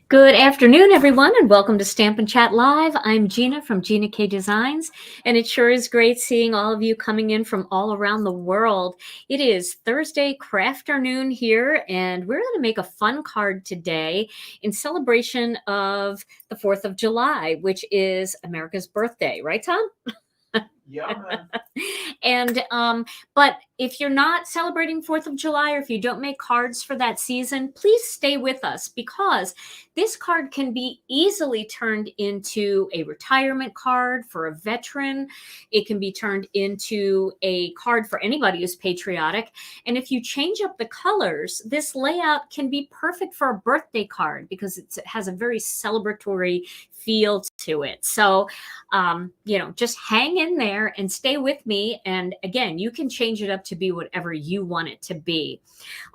Good afternoon, everyone, and welcome to Stampin' Chat Live. I'm Gina from Gina K Designs, and it sure is great seeing all of you coming in from all around the world. It is Thursday crafternoon here, and we're going to make a fun card today in celebration of the 4th of July, which is America's birthday, right, Tom? Yeah, man. And but if you're not celebrating 4th of July, or if you don't make cards for that season, please stay with us, because this card can be easily turned into a retirement card for a veteran. It can be turned into a card for anybody who's patriotic. And if you change up the colors, this layout can be perfect for a birthday card, because it has a very celebratory feel to it. So just hang in there and stay with me. And again, you can change it up to be whatever you want it to be.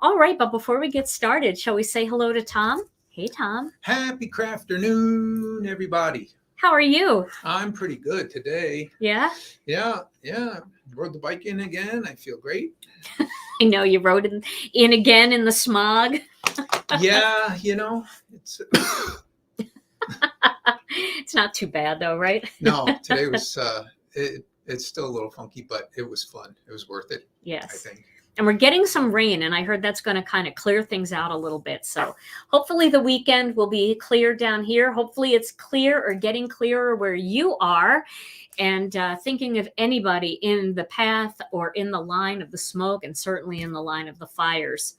All right, but before we get started, shall we say hello to Tom? Hey, Tom. Happy crafternoon, everybody. How are you? I'm pretty good today. Yeah? Yeah. Rode the bike in again. I feel great. I know you rode in again in the smog. Yeah, it's... It's not too bad though, right? No, today was, it's still a little funky, but it was fun. It was worth it. Yes. I think. And we're getting some rain, and I heard that's going to kind of clear things out a little bit. So hopefully the weekend will be clear down here. Hopefully it's clear or getting clearer where you are. And thinking of anybody in the path or in the line of the smoke, and certainly in the line of the fires.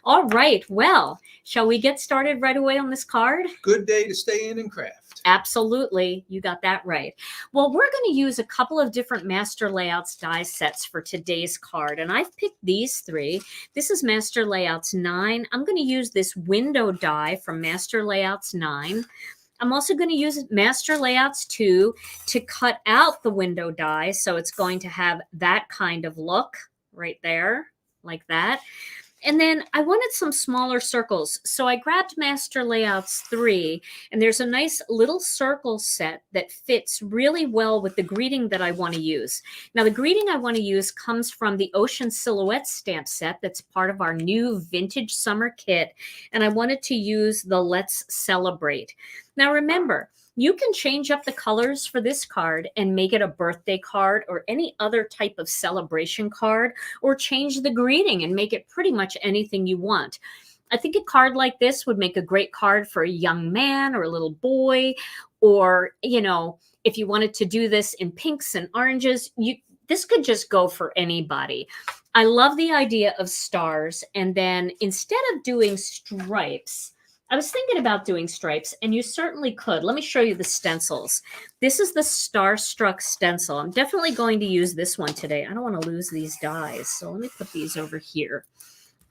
All right. Well, shall we get started right away on this card? Good day to stay in and craft. Absolutely. You got that right. Well, we're going to use a couple of different Master Layouts die sets for today's card. And I've picked these three. This is Master Layouts 9. I'm going to use this window die from Master Layouts 9. I'm also going to use Master Layouts 2 to cut out the window die. So it's going to have that kind of look right there, like that. And then I wanted some smaller circles. So I grabbed Master Layouts 3, and there's a nice little circle set that fits really well with the greeting that I want to use. Now, the greeting I want to use comes from the Ocean Silhouette stamp set that's part of our new vintage summer kit. And I wanted to use the Let's Celebrate. Now, remember, you can change up the colors for this card and make it a birthday card or any other type of celebration card, or change the greeting and make it pretty much anything you want. I think a card like this would make a great card for a young man or a little boy, or, if you wanted to do this in pinks and oranges, this could just go for anybody. I love the idea of stars. And then instead of doing stripes, I was thinking about doing stripes, and you certainly could. Let me show you the stencils. This is the Starstruck stencil. I'm definitely going to use this one today. I don't want to lose these dies, so let me put these over here.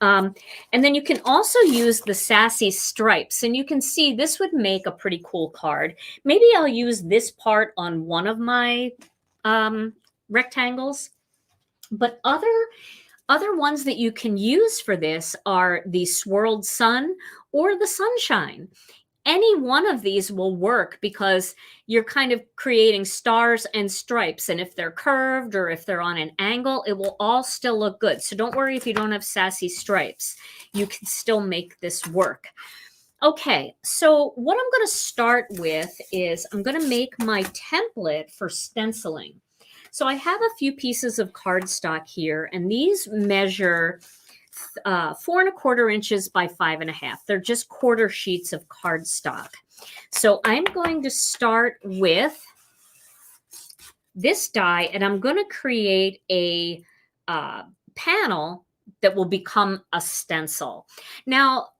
And then you can also use the Sassy Stripes, and you can see this would make a pretty cool card. Maybe I'll use this part on one of my rectangles, but other ones that you can use for this are the Swirled Sun or the Sunshine. Any one of these will work, because you're kind of creating stars and stripes. And if they're curved or if they're on an angle, it will all still look good. So don't worry if you don't have sassy stripes. You can still make this work. Okay, so what I'm going to start with is I'm going to make my template for stenciling. So I have a few pieces of cardstock here, and these measure 4¼ inches by 5½. They're just quarter sheets of cardstock. So I'm going to start with this die, and I'm going to create a panel that will become a stencil. Now,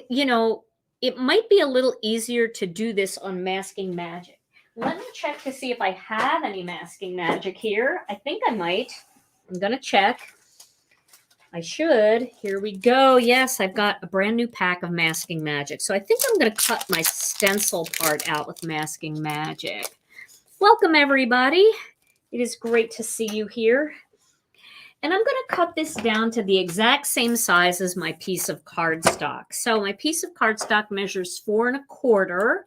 it might be a little easier to do this on Masking Magic. Let me check to see if I have any masking magic here. I think I might. I'm going to check. I should. Here we go. Yes, I've got a brand new pack of masking magic. So I think I'm going to cut my stencil part out with masking magic. Welcome, everybody. It is great to see you here. And I'm going to cut this down to the exact same size as my piece of cardstock. So my piece of cardstock measures 4 1/4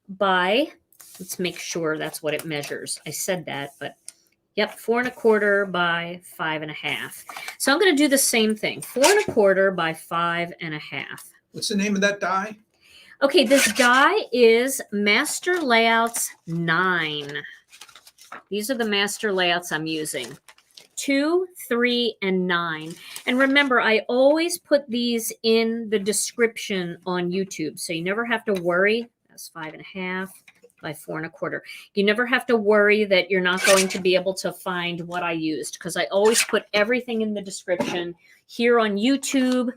by, let's make sure that's what it measures. I said that, but yep, 4 1/4 by 5 1/2. So I'm going to do the same thing, 4 1/4 by 5 1/2. What's the name of that die? Okay, this die is Master Layouts 9. These are the master layouts I'm using. 2, 3, and 9. And remember, I always put these in the description on YouTube, so you never have to worry. That's 5 1/2 by 4 1/4. You never have to worry that you're not going to be able to find what I used, because I always put everything in the description here on YouTube.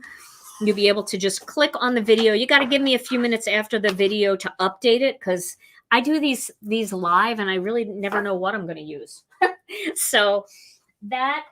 You'll be able to just click on the video. You got to give me a few minutes after the video to update it, because I do these live and I really never know what I'm going to use. So that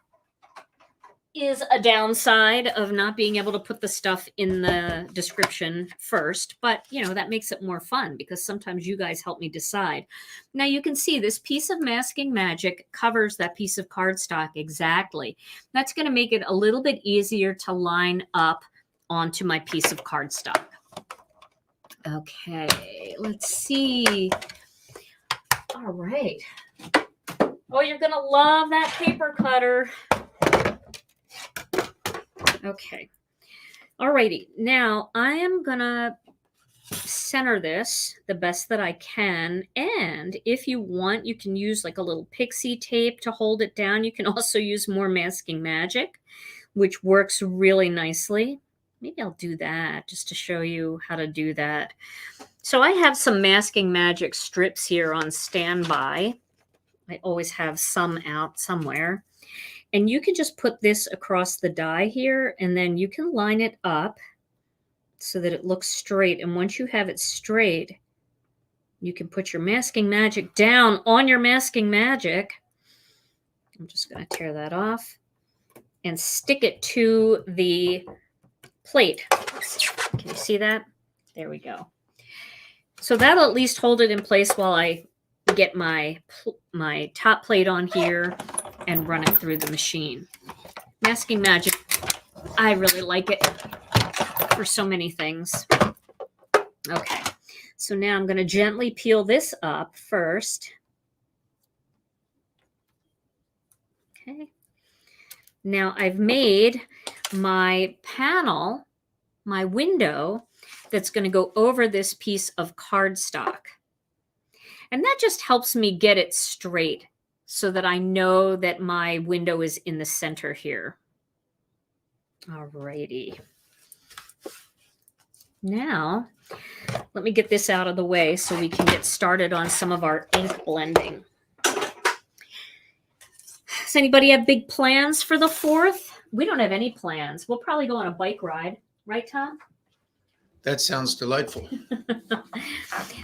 is a downside of not being able to put the stuff in the description first, but that makes it more fun because sometimes you guys help me decide. Now you can see this piece of masking magic covers that piece of cardstock exactly. That's going to make it a little bit easier to line up onto my piece of cardstock. Okay, let's see. All right. Oh, you're going to love that paper cutter. Okay. Alrighty. Now I am going to center this the best that I can. And if you want, you can use like a little pixie tape to hold it down. You can also use more masking magic, which works really nicely. Maybe I'll do that just to show you how to do that. So I have some masking magic strips here on standby. I always have some out somewhere. And you can just put this across the die here, and then you can line it up so that it looks straight. And once you have it straight, you can put your masking magic down on your masking magic. I'm just going to tear that off and stick it to the plate. Can you see that? There we go. So that'll at least hold it in place while I get my top plate on here and run it through the machine. Masking magic, I really like it for so many things. Okay, so now I'm going to gently peel this up first. Okay. Now I've made my panel, my window, that's going to go over this piece of cardstock. And that just helps me get it straight so that I know that my window is in the center here. All righty. Now, let me get this out of the way so we can get started on some of our ink blending. Does anybody have big plans for the 4th? We don't have any plans. We'll probably go on a bike ride. Right, Tom? That sounds delightful.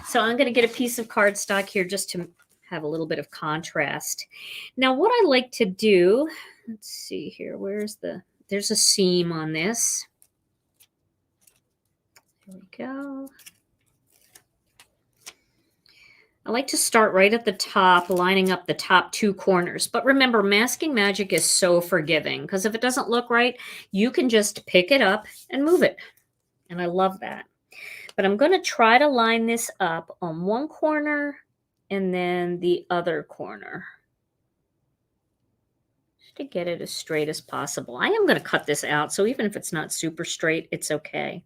So I'm going to get a piece of cardstock here just to have a little bit of contrast. Now, what I like to do, let's see here. There's a seam on this. There we go. I like to start right at the top, lining up the top 2 corners. But remember, masking magic is so forgiving because if it doesn't look right, you can just pick it up and move it. And I love that. But I'm going to try to line this up on one corner and then the other corner just to get it as straight as possible. I am going to cut this out, so even if it's not super straight, it's okay.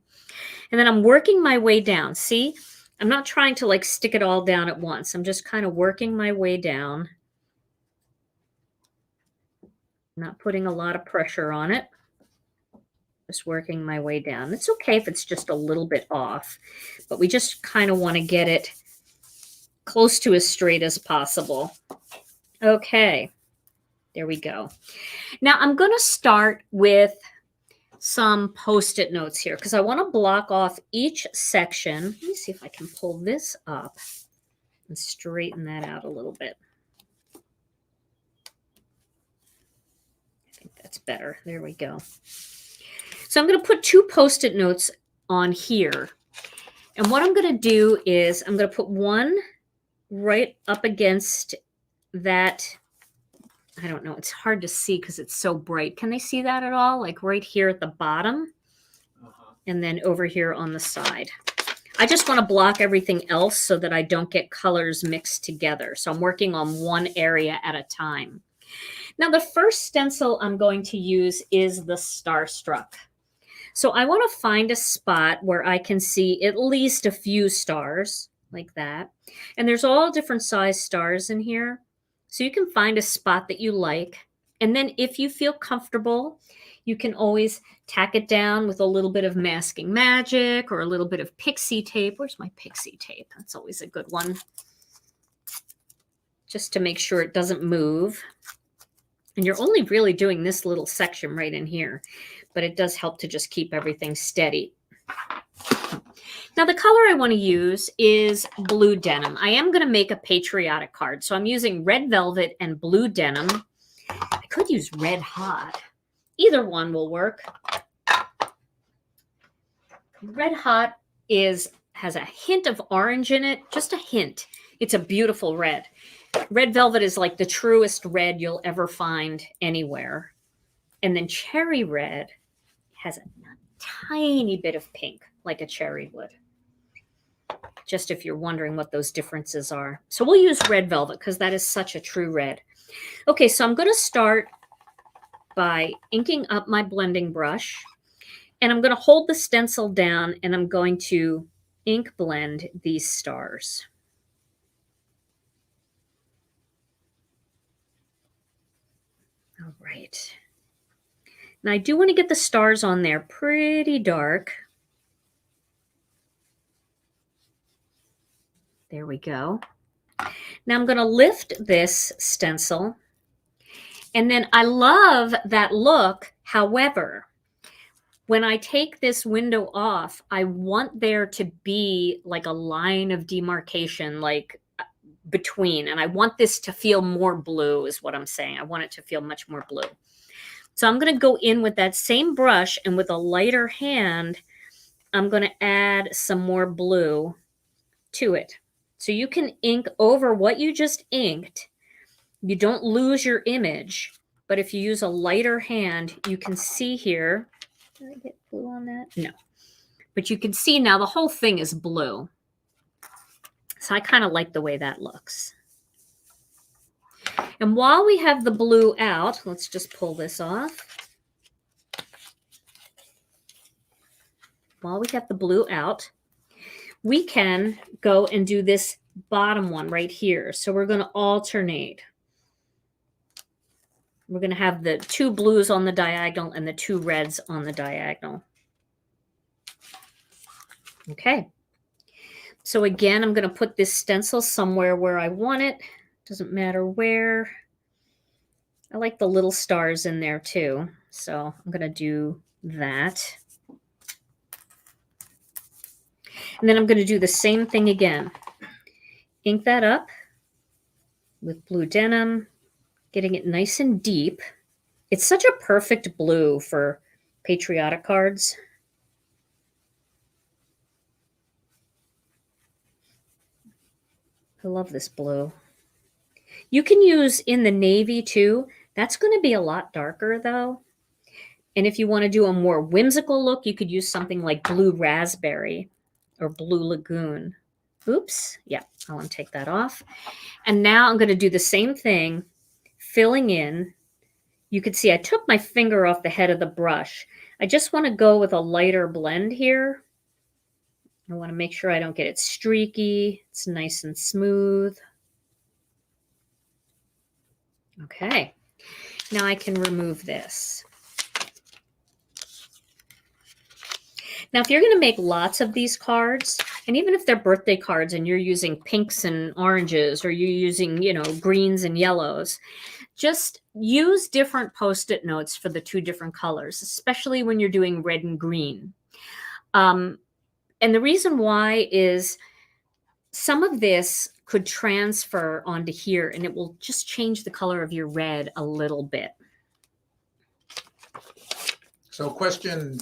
And then I'm working my way down. See, I'm not trying to like stick it all down at once. I'm just kind of working my way down. I'm not putting a lot of pressure on it. Just working my way down. It's okay if it's just a little bit off, but we just kind of want to get it close to as straight as possible. Okay, there we go. Now I'm going to start with some Post-it notes here because I want to block off each section. Let me see if I can pull this up. and straighten that out a little bit. I think that's better. There we go. So I'm going to put 2 Post-it notes on here. And what I'm going to do is I'm going to put one right up against that. I don't know. It's hard to see because it's so bright. Can they see that at all? Like right here at the bottom and then over here on the side. I just want to block everything else so that I don't get colors mixed together. So I'm working on one area at a time. Now, the first stencil I'm going to use is the Starstruck. So I want to find a spot where I can see at least a few stars like that. And there's all different size stars in here. So you can find a spot that you like. And then if you feel comfortable, you can always tack it down with a little bit of masking magic or a little bit of pixie tape. Where's my pixie tape? That's always a good one. Just to make sure it doesn't move. And you're only really doing this little section right in here, but it does help to just keep everything steady. Now the color I want to use is blue denim. I am going to make a patriotic card. So I'm using red velvet and blue denim. I could use red hot. Either one will work. Red hot has a hint of orange in it, just a hint. It's a beautiful red. Red velvet is like the truest red you'll ever find anywhere. And then cherry red has a tiny bit of pink, like a cherry would. Just if you're wondering what those differences are. So we'll use red velvet because that is such a true red. Okay, so I'm going to start by inking up my blending brush. And I'm going to hold the stencil down and I'm going to ink blend these stars. All right. Now I do want to get the stars on there pretty dark. There we go. Now I'm going to lift this stencil. And then I love that look. However, when I take this window off, I want there to be like a line of demarcation, like between, and I want this to feel more blue is what I'm saying. I want it to feel much more blue. So I'm going to go in with that same brush and with a lighter hand, I'm going to add some more blue to it. So you can ink over what you just inked. You don't lose your image, but if you use a lighter hand, you can see here. Did I get blue on that? No. But you can see now the whole thing is blue. So I kind of like the way that looks. And while we have the blue out, let's just pull this off. While we have the blue out, we can go and do this bottom one right here. So we're going to alternate. We're going to have the 2 blues on the diagonal and the 2 reds on the diagonal. Okay. So again, I'm going to put this stencil somewhere where I want it. Doesn't matter where. I like the little stars in there too. So I'm going to do that. And then I'm going to do the same thing again. Ink that up with blue denim, getting it nice and deep. It's such a perfect blue for patriotic cards. I love this blue. You can use in the navy too. That's going to be a lot darker though. And if you want to do a more whimsical look, you could use something like blue raspberry or blue lagoon. Oops. Yeah, I want to take that off. And now I'm going to do the same thing, filling in. You can see I took my finger off the head of the brush. I just want to go with a lighter blend here. I want to make sure I don't get it streaky. It's nice and smooth. Okay. Now I can remove this. Now, if you're going to make lots of these cards, and even if they're birthday cards and you're using pinks and oranges, or you're using, greens and yellows, just use different Post-it notes for the 2 different colors, especially when you're doing red and green. And the reason why is some of this could transfer onto here, and it will just change the color of your red a little bit. So question,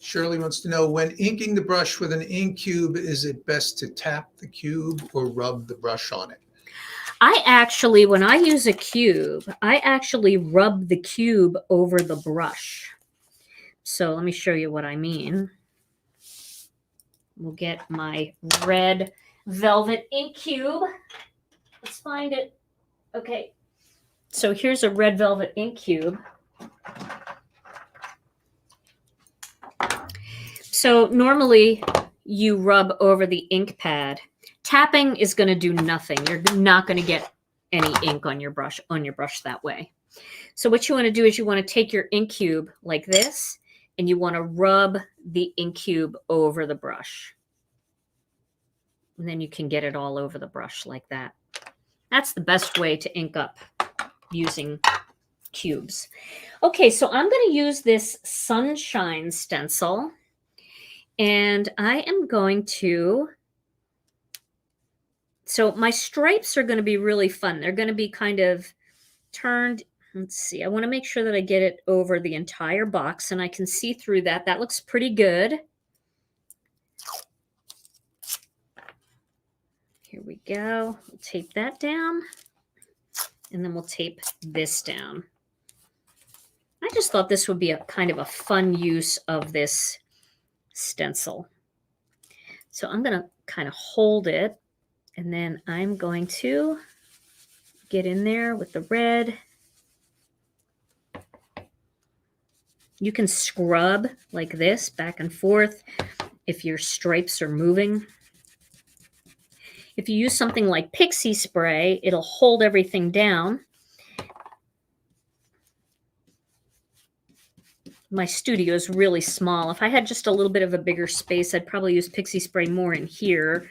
Shirley wants to know, when inking the brush with an ink cube, is it best to tap the cube or rub the brush on it? I actually, when I use a cube, I actually rub the cube over the brush. So let me show you what I mean. We'll get my red velvet ink cube. Let's find it. Okay. So here's a red velvet ink cube. So normally you rub over the ink pad. Tapping is going to do nothing. You're not going to get any ink on your brush that way. So what you want to do is you want to take your ink cube like this, and you want to rub the ink cube over the brush. And then you can get it all over the brush like that. That's the best way to ink up using cubes. Okay, so I'm going to use this sunshine stencil, and I am going to, so my stripes are going to be really fun. They're going to be kind of turned. Let's see. I want to make sure that I get it over the entire box, and I can see through that. That looks pretty good. Here we go. We'll tape that down, and then we'll tape this down. I just thought this would be a kind of a fun use of this stencil. So I'm going to kind of hold it, and then I'm going to get in there with the red. You can scrub like this back and forth if your stripes are moving. If you use something like pixie spray, it'll hold everything down. My studio is really small. If I had just a little bit of a bigger space, I'd probably use pixie spray more in here.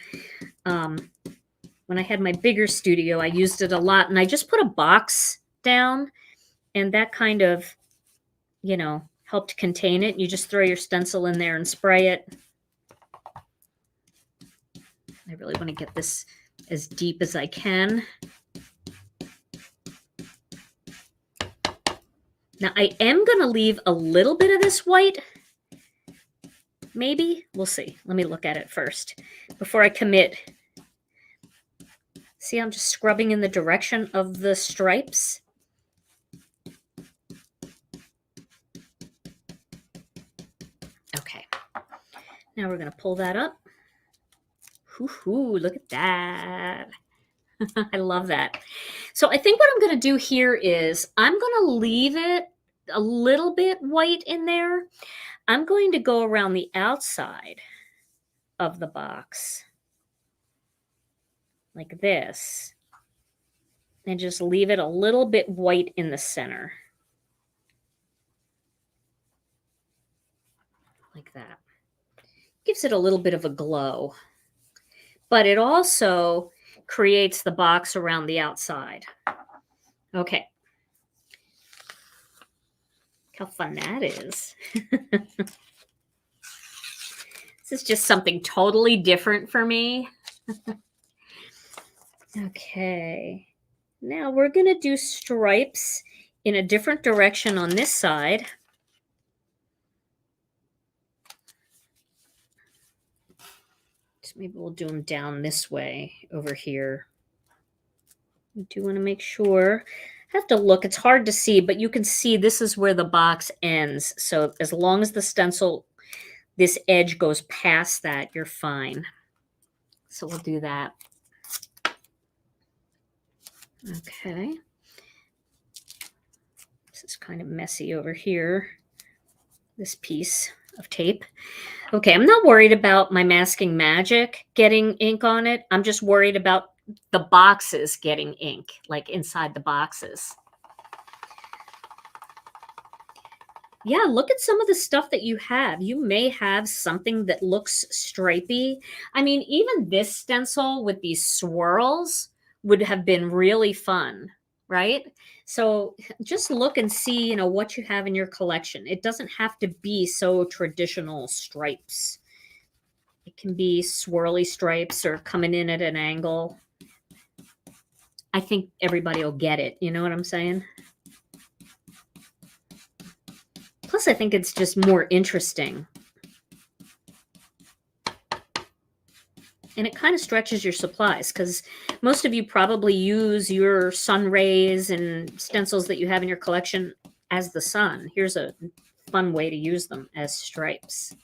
When I had my bigger studio, I used it a lot, and I just put a box down, and that kind of, you know, helped contain it. You just throw your stencil in there and spray it. I really want to get this as deep as I can. Now I am going to leave a little bit of this white. Maybe. We'll see. Let me look at it first before I commit. See, I'm just scrubbing in the direction of the stripes. Okay. Now we're going to pull that up. Hoo-hoo, look at that. I love that. So I think what I'm going to do here is I'm going to leave it a little bit white in there. I'm going to go around the outside of the box like this and just leave it a little bit white in the center. Like that. Gives it a little bit of a glow. But it also creates the box around the outside. Okay. How fun that is. This is just something totally different for me. Okay. Now we're going to do stripes in a different direction on this side. So maybe we'll do them down this way over here. I do want to make sure. I have to look. It's hard to see, but you can see this is where the box ends. So as long as the stencil, this edge goes past that, you're fine. So we'll do that. Okay. This is kind of messy over here, this piece of tape. Okay, I'm not worried about my Masking Magic getting ink on it. I'm just worried about the boxes getting ink, like inside the boxes. Yeah, look at some of the stuff that you have. You may have something that looks stripy. I mean, even this stencil with these swirls would have been really fun, right? So just look and see, you know, what you have in your collection. It doesn't have to be so traditional stripes. It can be swirly stripes or coming in at an angle. I think everybody will get it. You know what I'm saying? Plus, I think it's just more interesting. And it kind of stretches your supplies because most of you probably use your sun rays and stencils that you have in your collection as the sun. Here's a fun way to use them as stripes.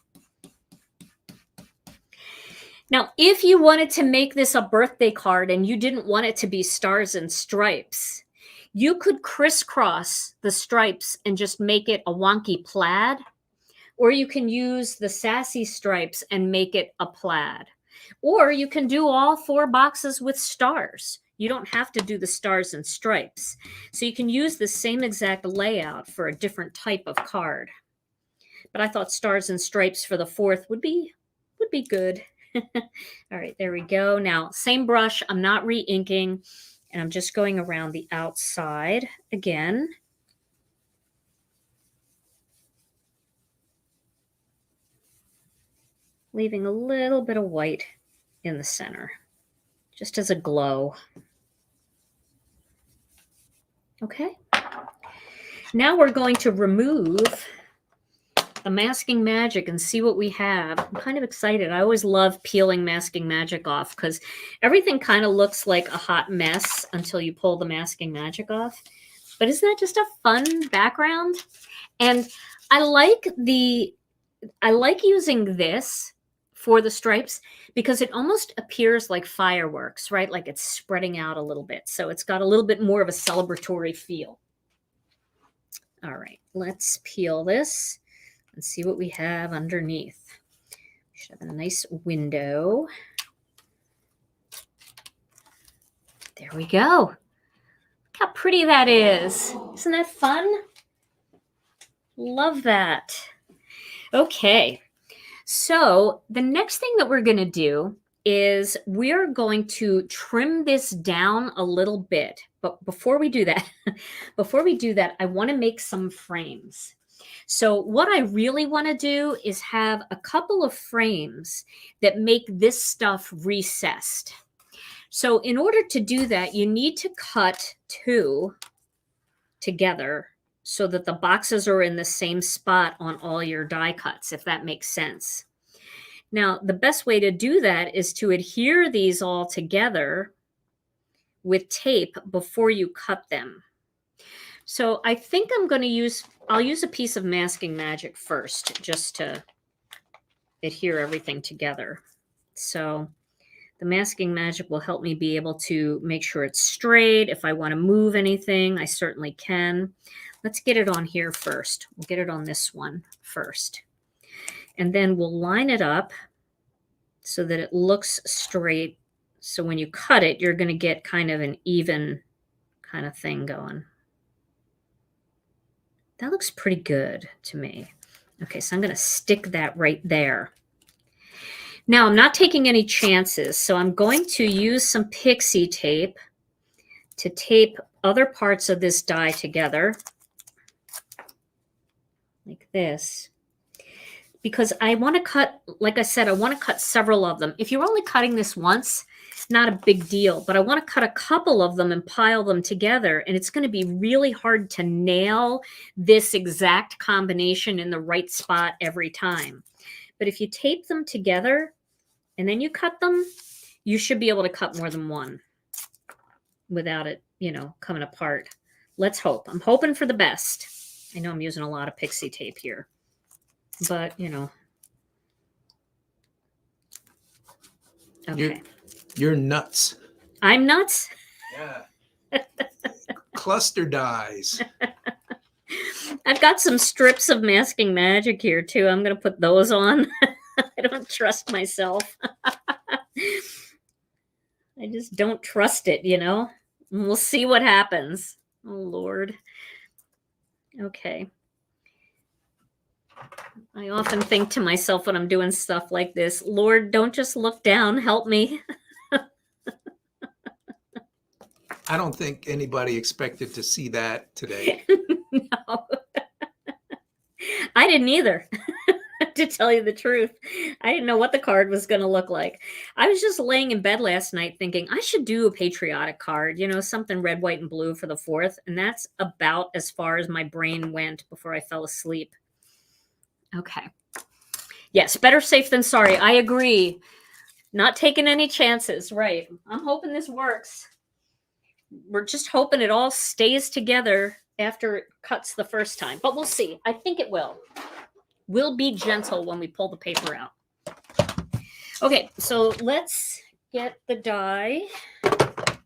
Now, if you wanted to make this a birthday card and you didn't want it to be stars and stripes, you could crisscross the stripes and just make it a wonky plaid, or you can use the sassy stripes and make it a plaid. Or you can do all 4 boxes with stars. You don't have to do the stars and stripes. So you can use the same exact layout for a different type of card. But I thought stars and stripes for the 4th would be good. All right, there we go. Now, same brush. I'm not re-inking, and I'm just going around the outside again. Leaving a little bit of white in the center, just as a glow. Okay. Now we're going to remove the Masking Magic and see what we have. I'm kind of excited. I always love peeling Masking Magic off because everything kind of looks like a hot mess until you pull the Masking Magic off. But isn't that just a fun background? And I like using this for the stripes because it almost appears like fireworks, right? Like it's spreading out a little bit. So it's got a little bit more of a celebratory feel. All right, let's peel this and see what we have underneath. We should have a nice window. There we go. Look how pretty that is. Isn't that fun? Love that. Okay. So the next thing that we're going to do is we're going to trim this down a little bit. But before we do that, I want to make some frames. So what I really want to do is have a couple of frames that make this stuff recessed. So in order to do that, you need to cut 2 together so that the boxes are in the same spot on all your die cuts, if that makes sense. Now, the best way to do that is to adhere these all together with tape before you cut them. So I think I'll use a piece of Masking Magic first, just to adhere everything together. So the Masking Magic will help me be able to make sure it's straight. If I want to move anything, I certainly can. Let's get it on here first. We'll get it on this one first. And then we'll line it up so that it looks straight. So when you cut it, you're going to get kind of an even kind of thing going. That looks pretty good to me. Okay, so I'm going to stick that right there. Now, I'm not taking any chances, so I'm going to use some pixie tape to tape other parts of this die together, like this, because I want to cut, like I said, I want to cut several of them. If you're only cutting this once, not a big deal, but I want to cut a couple of them and pile them together, and it's going to be really hard to nail this exact combination in the right spot every time. But if you tape them together and then you cut them, you should be able to cut more than one without it, coming apart. Let's hope. I'm hoping for the best. I know I'm using a lot of pixie tape here, but, Okay. You're nuts. I'm nuts? Yeah. Cluster dies. I've got some strips of Masking Magic here, too. I'm going to put those on. I don't trust myself. I just don't trust it, And we'll see what happens. Oh, Lord. Okay. I often think to myself when I'm doing stuff like this, Lord, don't just look down. Help me. I don't think anybody expected to see that today. No. I didn't either, to tell you the truth. I didn't know what the card was going to look like. I was just laying in bed last night thinking I should do a patriotic card, something red, white, and blue for the 4th. And that's about as far as my brain went before I fell asleep. Okay. Yes, better safe than sorry. I agree. Not taking any chances. Right. I'm hoping this works. We're just hoping it all stays together after it cuts the first time. But we'll see. I think it will. We'll be gentle when we pull the paper out. Okay, so let's get the die, the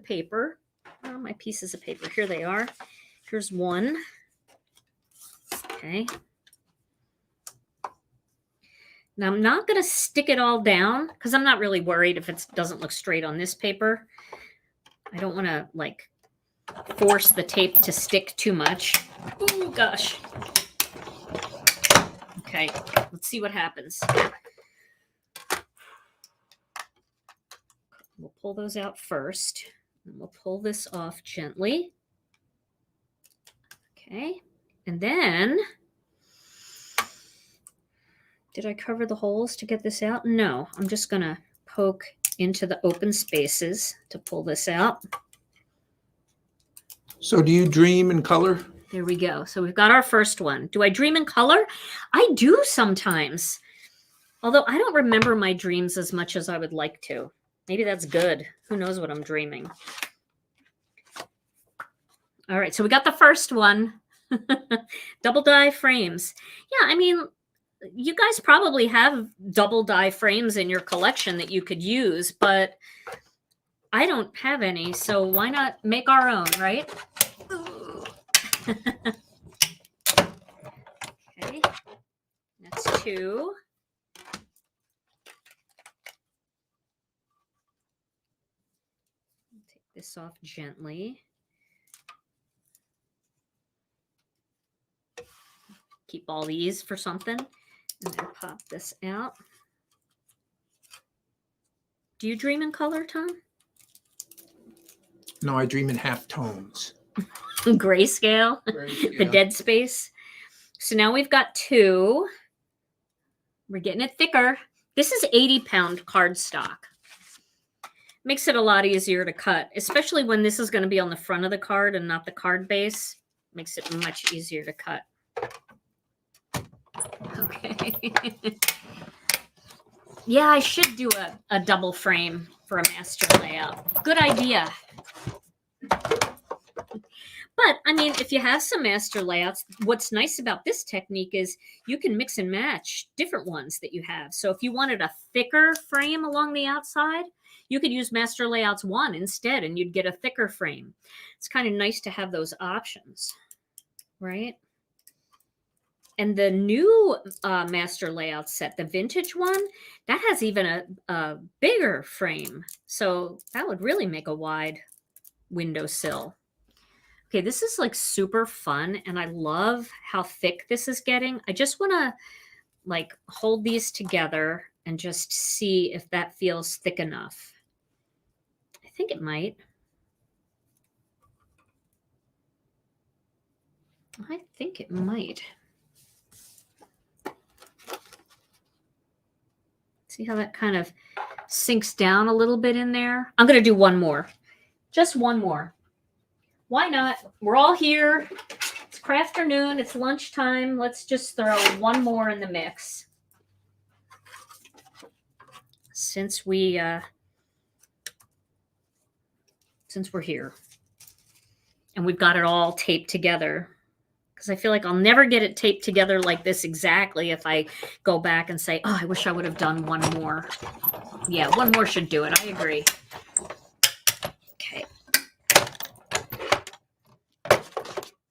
paper. Oh, my pieces of paper. Here they are. Here's one. Okay. Now, I'm not going to stick it all down because I'm not really worried if it doesn't look straight on this paper. I don't want to, force the tape to stick too much. Oh, gosh. Okay, let's see what happens. We'll pull those out first. And we'll pull this off gently. Okay, and then... Did I cover the holes to get this out? No, I'm just going to poke into the open spaces to pull this out. So do you dream in color? There we go. So we've got our first one. Do I dream in color? I do sometimes. Although I don't remember my dreams as much as I would like to. Maybe that's good. Who knows what I'm dreaming. All right, so we got the first one. Double die frames. Yeah, I mean... You guys probably have double die frames in your collection that you could use, but I don't have any, so why not make our own, right? Okay, that's 2. Take this off gently. Keep all these for something. And then pop this out. Do you dream in color, Tom? No, I dream in half tones. Grayscale, the dead space. So now we've got 2. We're getting it thicker. This is 80-pound cardstock. Makes it a lot easier to cut, especially when this is going to be on the front of the card and not the card base. Makes it much easier to cut. Okay. Yeah, I should do a double frame for a master layout. Good idea. But, I mean, if you have some master layouts, what's nice about this technique is you can mix and match different ones that you have. So if you wanted a thicker frame along the outside, you could use Master Layouts 1 instead, and you'd get a thicker frame. It's kind of nice to have those options, right? And the new Master Layout set, the vintage one, that has even a bigger frame. So that would really make a wide windowsill. Okay, this is super fun, and I love how thick this is getting. I just want to hold these together and just see if that feels thick enough. I think it might. I think it might. See how that kind of sinks down a little bit in there? I'm going to do one more. Just one more. Why not? We're all here. It's crafternoon. It's lunchtime. Let's just throw one more in the mix. Since we're here. And we've got it all taped together. Because I feel like I'll never get it taped together like this exactly if I go back and say, oh, I wish I would have done one more. Yeah, one more should do it. I agree. Okay.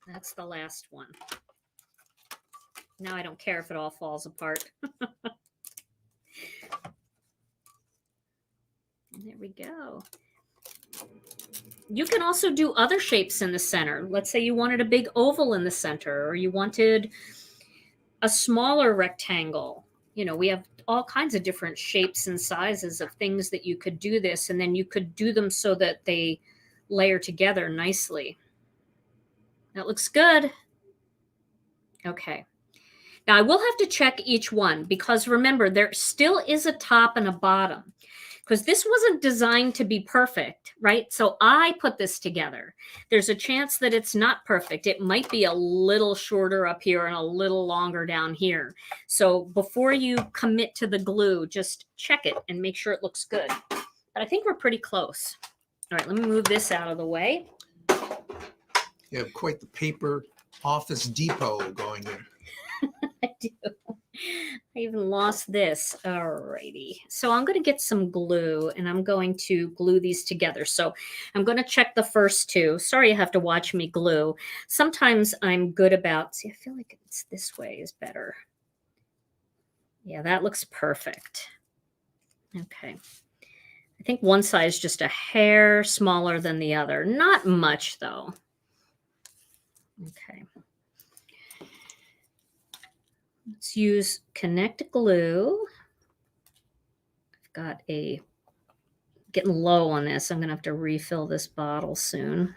That's the last one. Now I don't care if it all falls apart. There we go. You can also do other shapes in the center. Let's say you wanted a big oval in the center, or you wanted a smaller rectangle. We have all kinds of different shapes and sizes of things that you could do this, and then you could do them so that they layer together nicely. That looks good. Okay. Now, I will have to check each one because remember, there still is a top and a bottom because this wasn't designed to be perfect, right? So I put this together. There's a chance that it's not perfect. It might be a little shorter up here and a little longer down here. So before you commit to the glue, just check it and make sure it looks good. But I think we're pretty close. All right, let me move this out of the way. You have quite the paper office depot going there. I do. I even lost this. Alrighty. So I'm going to get some glue and I'm going to glue these together. So I'm going to check the first two. Sorry you have to watch me glue. Sometimes I'm good about, see, I feel like it's this way is better. Yeah, that looks perfect. Okay. I think one side is just a hair smaller than the other. Not much though. Okay. Let's use Connect Glue. I've got a, getting low on this. I'm going to have to refill this bottle soon.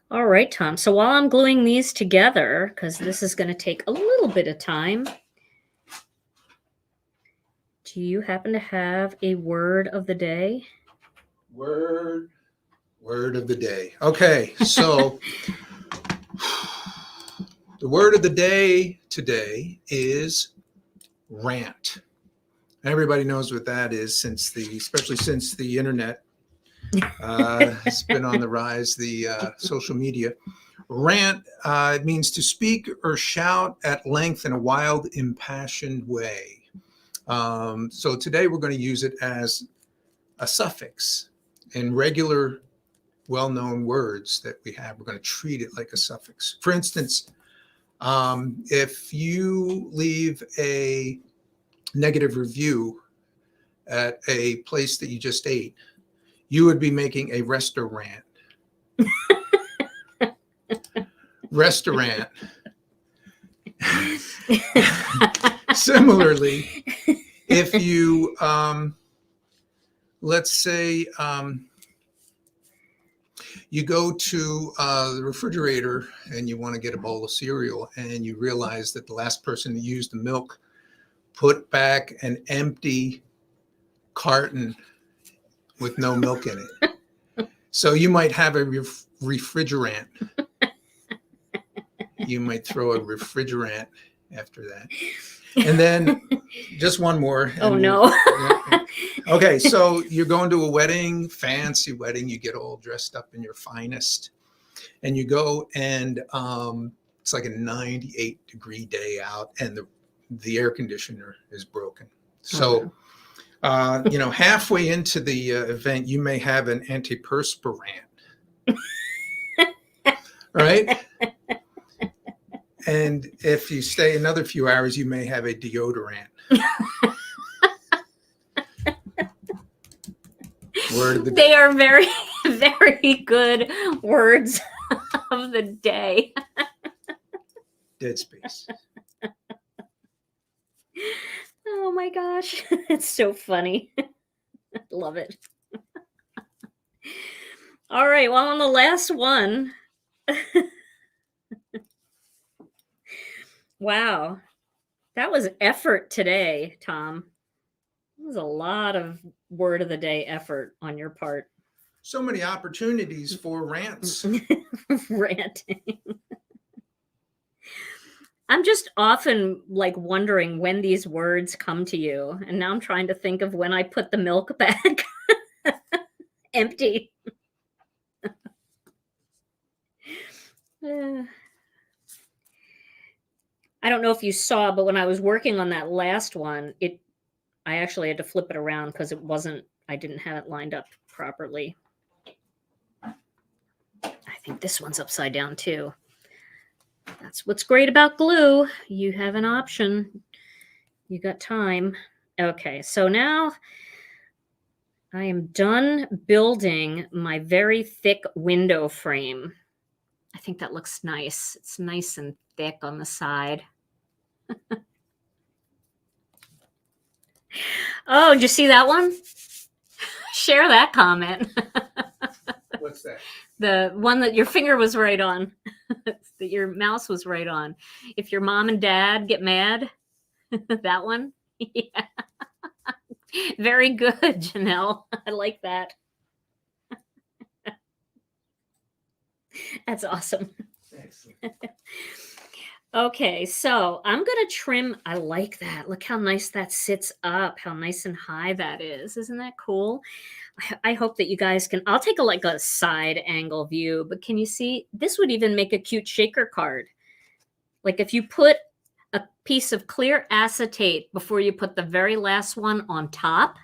All right, Tom. So while I'm gluing these together, because this is going to take a little bit of time, do you happen to have a word of the day? Word of the day. Okay, so the word of the day today is rant. Everybody knows what that is, especially since the internet has been on the rise, the social media. Rant it means to speak or shout at length in a wild, impassioned way. So today we're going to use it as a suffix in regular, well-known words that we have. We're going to treat it like a suffix. For instance, if you leave a negative review at a place that you just ate, you would be making a restaurant. Restaurant. Similarly, if you, let's say, you go to the refrigerator and you want to get a bowl of cereal and you realize that the last person who used the milk put back an empty carton with no milk in it. So you might have a refrigerant. You might throw a refrigerant after that. And then just one more. Oh, no. Okay, so you're going to a wedding, fancy wedding. You get all dressed up in your finest. And you go and it's like a 98-degree day out and the air conditioner is broken. So, halfway into the event, you may have an antiperspirant. Right? And if you stay another few hours, you may have a deodorant. Word of the day. They are very, very good words of the day. Dead space. Oh my gosh. It's so funny. Love it. All right. Well, on the last one. Wow. That was effort today, Tom. It was a lot of word of the day effort on your part. So many opportunities for rants. Ranting. I'm just often like wondering when these words come to you. And now I'm trying to think of when I put the milk back empty. I don't know if you saw, but when I was working on that last one, I actually had to flip it around because I didn't have it lined up properly. I think this one's upside down too. That's what's great about glue. You have an option. You got time. Okay, so now I am done building my very thick window frame. I think that looks nice. It's nice and thick on the side. Oh, did you see that one? Share that comment. What's that? the one that your finger was right on, that your mouse was right on. If your mom and dad get mad, that one. Yeah. Very good, Janelle. I like that. That's awesome. Excellent. Okay, so I'm going to trim. I like that. Look how nice that sits up, how nice and high that is. Isn't that cool? I hope that you guys can. I'll take like a side angle view, but can you see? This would even make a cute shaker card. Like if you put a piece of clear acetate before you put the very last one on top,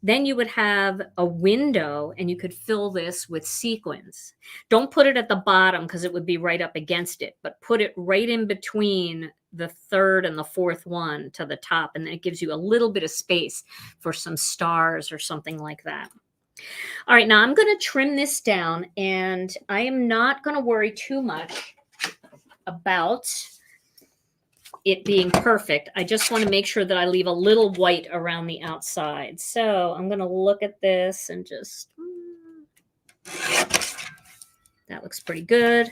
then you would have a window and you could fill this with sequins. Don't put it at the bottom because it would be right up against it, but put it right in between the third and the fourth one to the top. And then it gives you a little bit of space for some stars or something like that. All right, now I'm going to trim this down, and I am not going to worry too much about it being perfect. I just want to make sure that I leave a little white around the outside. So I'm going to look at this and just, that looks pretty good.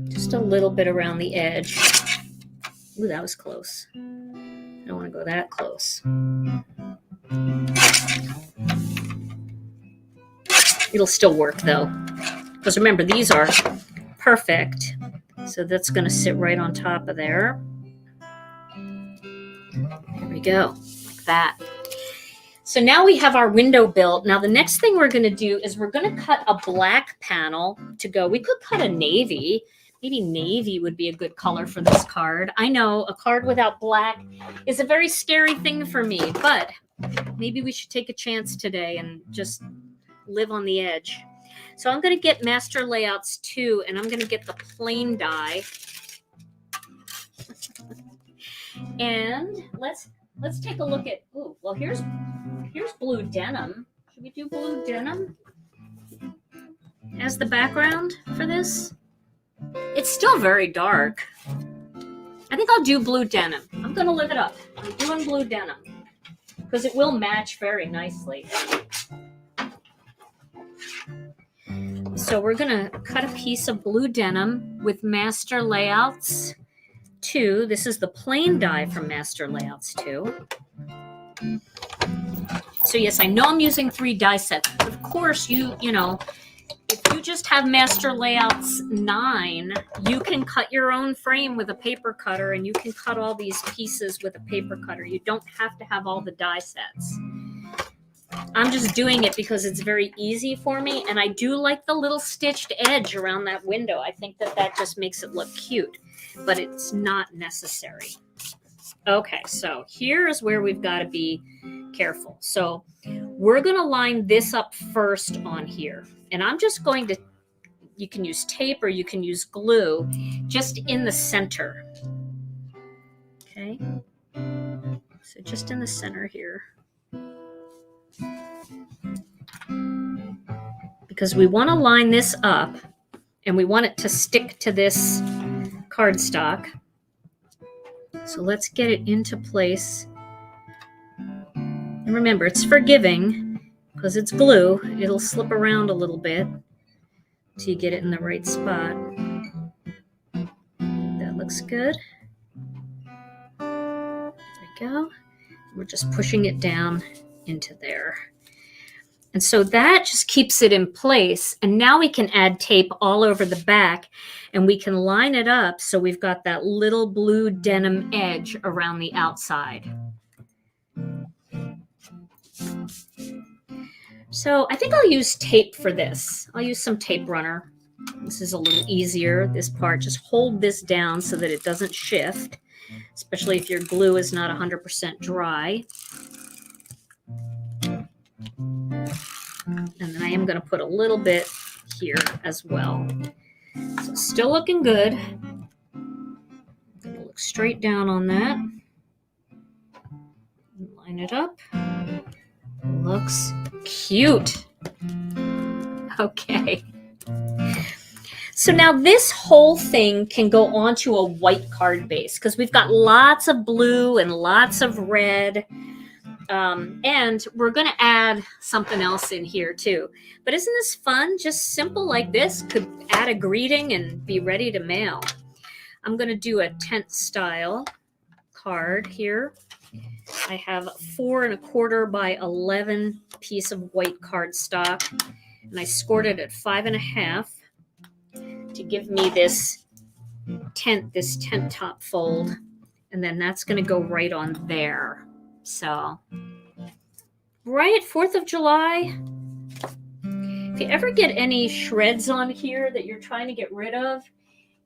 Just a little bit around the edge. Ooh, that was close. I don't want to go that close. It'll still work though, because remember, these are perfect. So that's going to sit right on top of there. There we go, like that. So now we have our window built. Now the next thing we're going to do is we're going to cut a black panel to go. We could cut a navy. Maybe navy would be a good color for this card. I know a card without black is a very scary thing for me, but maybe we should take a chance today and just live on the edge. So I'm going to get Master Layouts 2, and I'm going to get the plain die. And let's take a look at, ooh, well, here's blue denim. Should we do blue denim as the background for this? It's still very dark. I think I'll do blue denim. I'm going to live it up. I'm doing blue denim because it will match very nicely. So we're going to cut a piece of blue denim with Master Layouts 2. This is the plain die from Master Layouts 2. So yes, I know I'm using 3 die sets. But of course, you know, if you just have Master Layouts 9, you can cut your own frame with a paper cutter, and you can cut all these pieces with a paper cutter. You don't have to have all the die sets. I'm just doing it because it's very easy for me, and I do like the little stitched edge around that window. I think that just makes it look cute, but it's not necessary. Okay, so here is where we've got to be careful. So we're going to line this up first on here, and I'm just going to, you can use tape or you can use glue just in the center. Okay, so just in the center here. Because we want to line this up and we want it to stick to this cardstock. So let's get it into place. And remember, it's forgiving because it's glue. It'll slip around a little bit till you get it in the right spot. That looks good. There we go. We're just pushing it down into there. And so that just keeps it in place. And now we can add tape all over the back, and we can line it up so we've got that little blue denim edge around the outside. So I think I'll use tape for this. I'll use some tape runner. This is a little easier, this part. Just hold this down so that it doesn't shift, especially if your glue is not 100% dry. And then I am going to put a little bit here as well. So still looking good. I'm going to look straight down on that. Line it up. Looks cute. Okay. So now this whole thing can go onto a white card base because we've got lots of blue and lots of red. And we're going to add something else in here too. But isn't this fun? Just simple like this. Could add a greeting and be ready to mail. I'm going to do a tent style card here. I have 4 1/4 by 11 piece of white cardstock, and I scored it at 5 1/2 to give me this tent top fold, and then that's going to go right on there. So, right, 4th of July. If you ever get any shreds on here that you're trying to get rid of,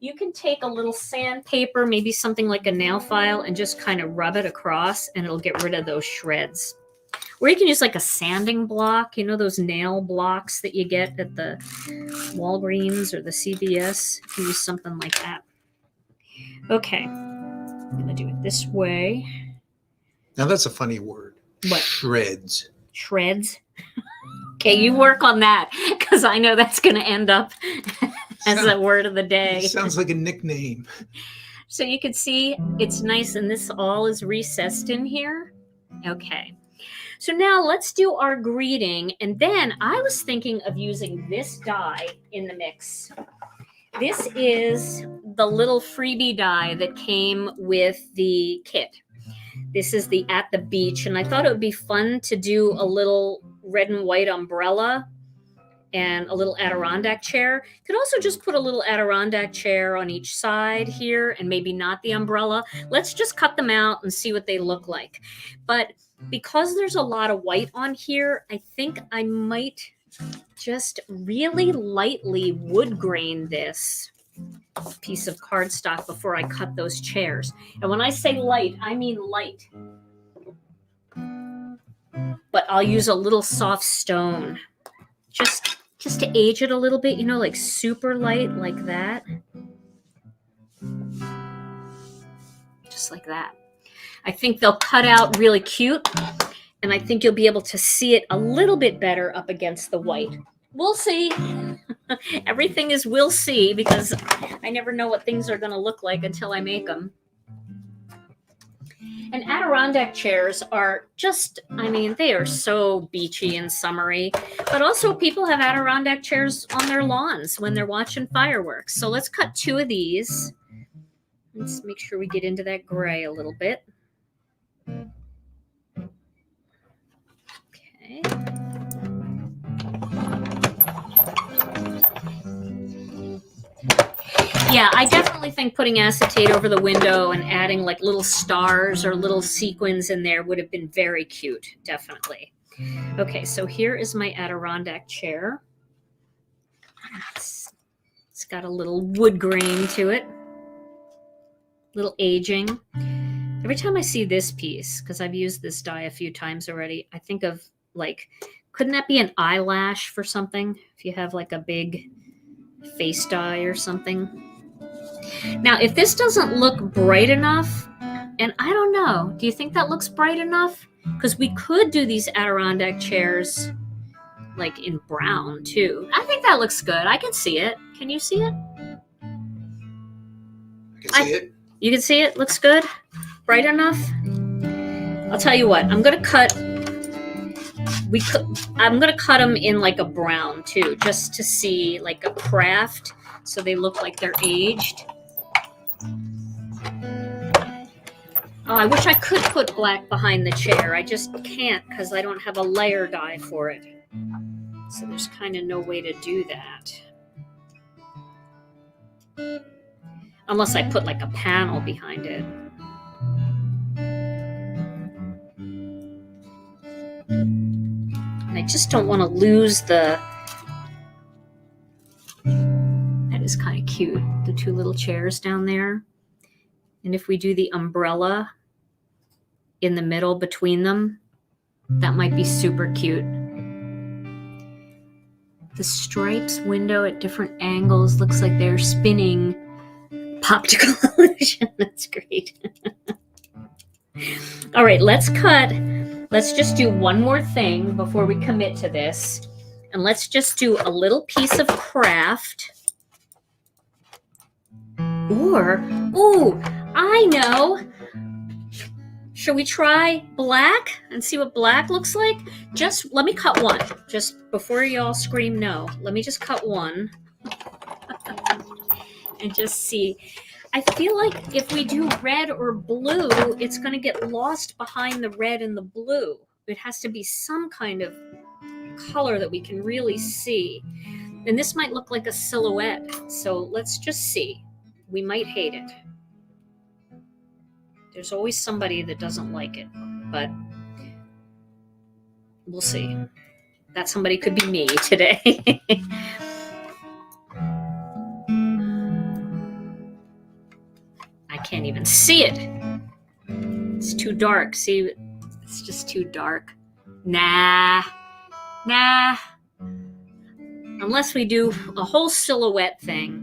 you can take a little sandpaper, maybe something like a nail file, and just kind of rub it across, and it'll get rid of those shreds. Or you can use like a sanding block, you know, those nail blocks that you get at the Walgreens or the CVS. You can use something like that. Okay, I'm going to do it this way. Now that's a funny word. What? Shreds. Shreds? Okay, you work on that, because I know that's going to end up as a word of the day. Sounds like a nickname. So you can see it's nice, and this all is recessed in here. Okay. So now let's do our greeting, and then I was thinking of using this die in the mix. This is the little freebie die that came with the kit. This is the At the Beach, and I thought it would be fun to do a little red and white umbrella and a little Adirondack chair. Could also just put a little Adirondack chair on each side here and maybe not the umbrella. Let's just cut them out and see what they look like. But because there's a lot of white on here, I think I might just really lightly wood grain this piece of cardstock before I cut those chairs. And when I say light, I mean light. But I'll use a little soft stone just to age it a little bit, you know, like super light like that. Just like that. I think they'll cut out really cute, and I think you'll be able to see it a little bit better up against the white. We'll see. Everything is we'll see, because I never know what things are going to look like until I make them. And Adirondack chairs are just, I mean, they are so beachy and summery. But also people have Adirondack chairs on their lawns when they're watching fireworks. So let's cut 2 of these. Let's make sure we get into that gray a little bit. Okay. Yeah, I definitely think putting acetate over the window and adding like little stars or little sequins in there would have been very cute, definitely. Okay, so here is my Adirondack chair. It's got a little wood grain to it, little aging. Every time I see this piece, because I've used this die a few times already, I think of like, couldn't that be an eyelash for something? If you have like a big face die or something. Now, if this doesn't look bright enough, and I don't know, do you think that looks bright enough? Because we could do these Adirondack chairs like in brown too. I think that looks good. I can see it. Can you see it? I can see it. You can see it? Looks good? Bright enough? I'll tell you what, I'm going to cut them in like a brown too, just to see like a craft, so they look like they're aged. Oh, I wish I could put black behind the chair. I just can't because I don't have a layer die for it. So there's kind of no way to do that. Unless I put like a panel behind it. And I just don't want to lose the... That is kind of cute, the 2 little chairs down there. And if we do the umbrella in the middle between them, that might be super cute. The stripes window at different angles looks like they're spinning popsicle illusion. That's great. All right, let's just do one more thing before we commit to this. And let's just do a little piece of craft. Or, ooh, I know. Shall we try black and see what black looks like? Just let me cut one. Just before y'all scream no, let me just cut one and just see. I feel like if we do red or blue, it's going to get lost behind the red and the blue. It has to be some kind of color that we can really see. And this might look like a silhouette. So let's just see. We might hate it. There's always somebody that doesn't like it, but we'll see. That somebody could be me today. I can't even see it. It's too dark. See, it's just too dark. Nah. Unless we do a whole silhouette thing.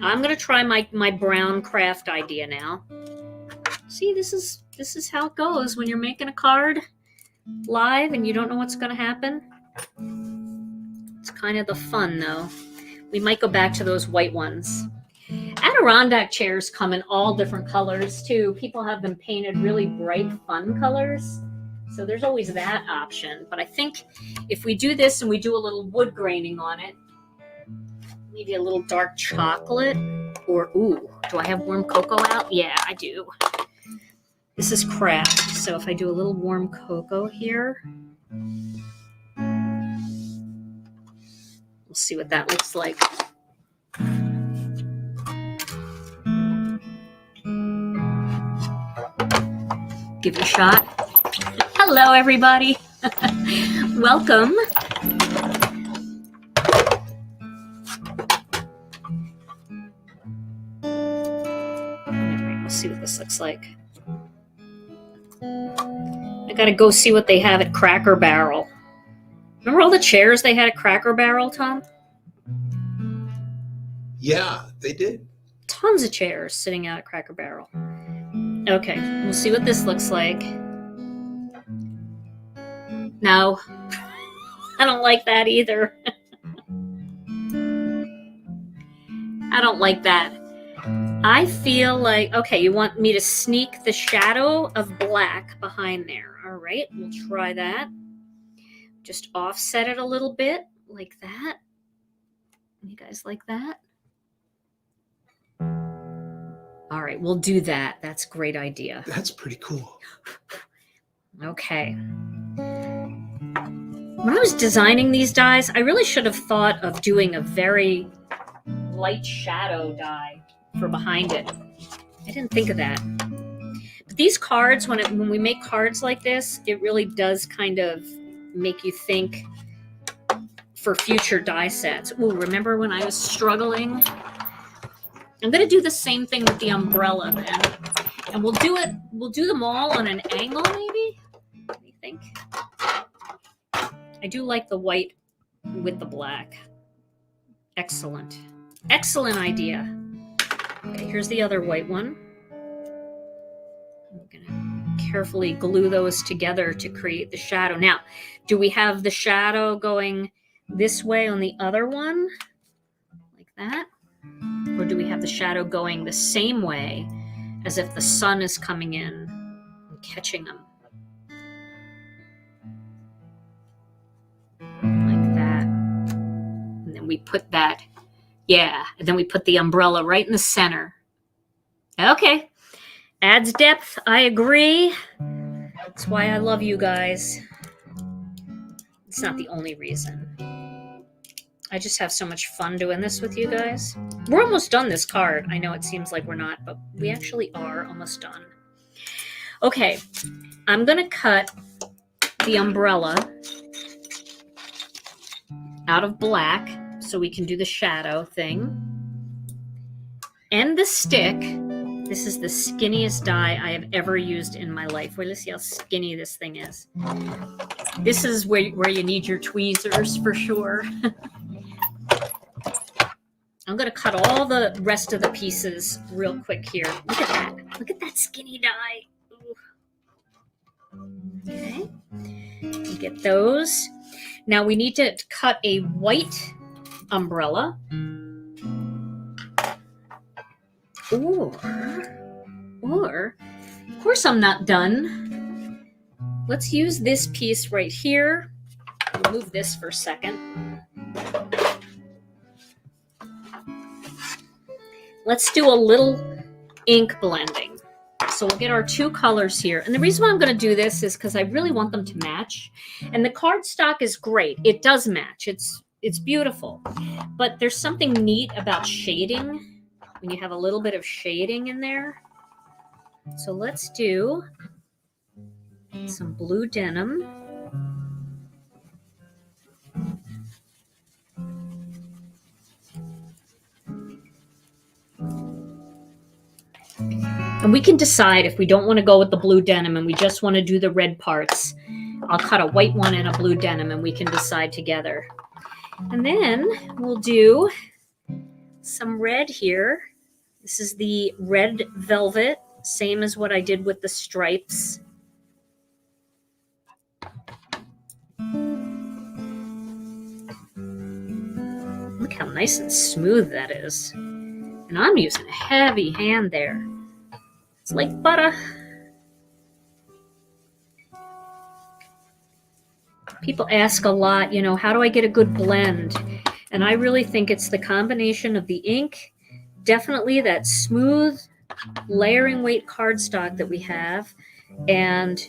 I'm gonna try my brown craft idea now. See, this is how it goes when you're making a card live and you don't know what's gonna happen. It's kind of the fun though. We might go back to those white ones. Adirondack chairs come in all different colors too. People have them painted really bright, fun colors. So there's always that option. But I think if we do this and we do a little wood graining on it, maybe a little dark chocolate, or ooh, do I have warm cocoa out? Yeah, I do. This is craft. So if I do a little warm cocoa here, we'll see what that looks like. Give it a shot. Hello, everybody. Welcome. We'll see what this looks like. I gotta go see what they have at Cracker Barrel. Remember all the chairs they had at Cracker Barrel, Tom? Yeah, they did. Tons of chairs sitting out at Cracker Barrel. Okay, we'll see what this looks like. No, I don't like that either. I don't like that. I feel like, okay, you want me to sneak the shadow of black behind there. All right, we'll try that. Just offset it a little bit like that. You guys like that? All right, we'll do that. That's a great idea. That's pretty cool. Okay. When I was designing these dies, I really should have thought of doing a very light shadow die for behind it. I didn't think of that. But these cards, when we make cards like this, it really does kind of make you think for future die sets. Ooh, remember when I was struggling? I'm going to do the same thing with the umbrella then. And we'll do them all on an angle maybe? What do you think? I do like the white with the black. Excellent. Excellent idea. Okay, here's the other white one. I'm going to carefully glue those together to create the shadow. Now, do we have the shadow going this way on the other one? Like that? Or do we have the shadow going the same way as if the sun is coming in and catching them? Like that. And then we put that, yeah, and then we put the umbrella right in the center. Okay. Adds depth, I agree. That's why I love you guys. It's not the only reason. I just have so much fun doing this with you guys. We're almost done this card. I know it seems like we're not, but we actually are almost done. Okay, I'm going to cut the umbrella out of black so we can do the shadow thing. And the stick. This is the skinniest die I have ever used in my life. Wait, let's see how skinny this thing is. This is where you need your tweezers for sure. I'm going to cut all the rest of the pieces real quick here. Look at that. Look at that skinny die. Ooh. Okay. Get those. Now we need to cut a white umbrella. Or Of course, I'm not done. Let's use this piece right here. I'll move this for a second. Let's do a little ink blending. So we'll get our two colors here. And the reason why I'm going to do this is because I really want them to match. And the cardstock is great. It does match. It's beautiful. But there's something neat about shading when you have a little bit of shading in there. So let's do some blue denim. And we can decide if we don't want to go with the blue denim and we just want to do the red parts. I'll cut a white one and a blue denim and we can decide together. And then we'll do some red here. This is the red velvet, same as what I did with the stripes. Look how nice and smooth that is. And I'm using a heavy hand there. It's like butter. People ask a lot, you know, how do I get a good blend? And I really think it's the combination of the ink, definitely that smooth layering weight cardstock that we have, and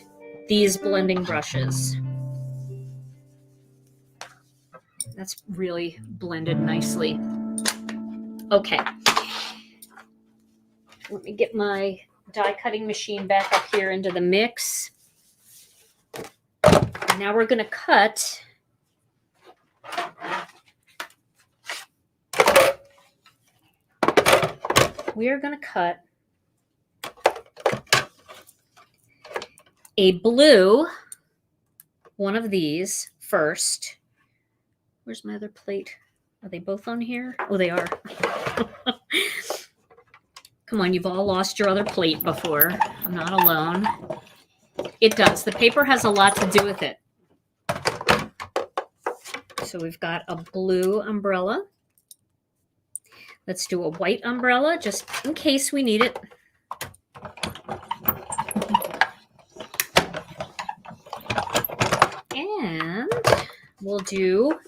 these blending brushes. That's really blended nicely. Okay. Let me get my die cutting machine back up here into the mix. Now we're going to cut a blue one of these first. Where's my other plate? Are they both on here? Oh, they are. Come on, you've all lost your other plate before. I'm not alone. It does. The paper has a lot to do with it. So we've got a blue umbrella. Let's do a white umbrella just in case we need it. And we'll do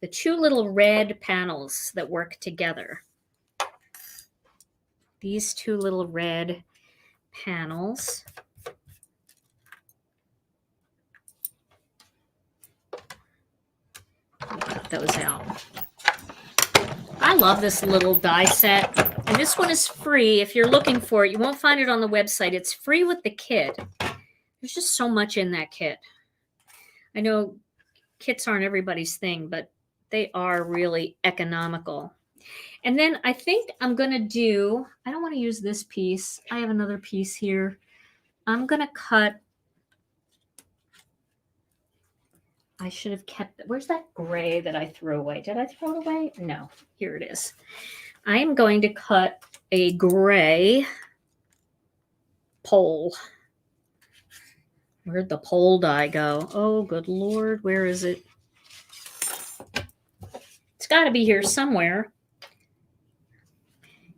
the two little red panels that work together. These two little red panels. Cut those out. I love this little die set. And this one is free. If you're looking for it, you won't find it on the website. It's free with the kit. There's just so much in that kit. I know kits aren't everybody's thing, but they are really economical. And then I think I'm going to do, I don't want to use this piece. I have another piece here. I'm going to cut, I should have kept, where's that gray that I threw away? Did I throw it away? No, here it is. I am going to cut a gray pole. Where'd the pole die go? Oh, good Lord, where is it? It's got to be here somewhere.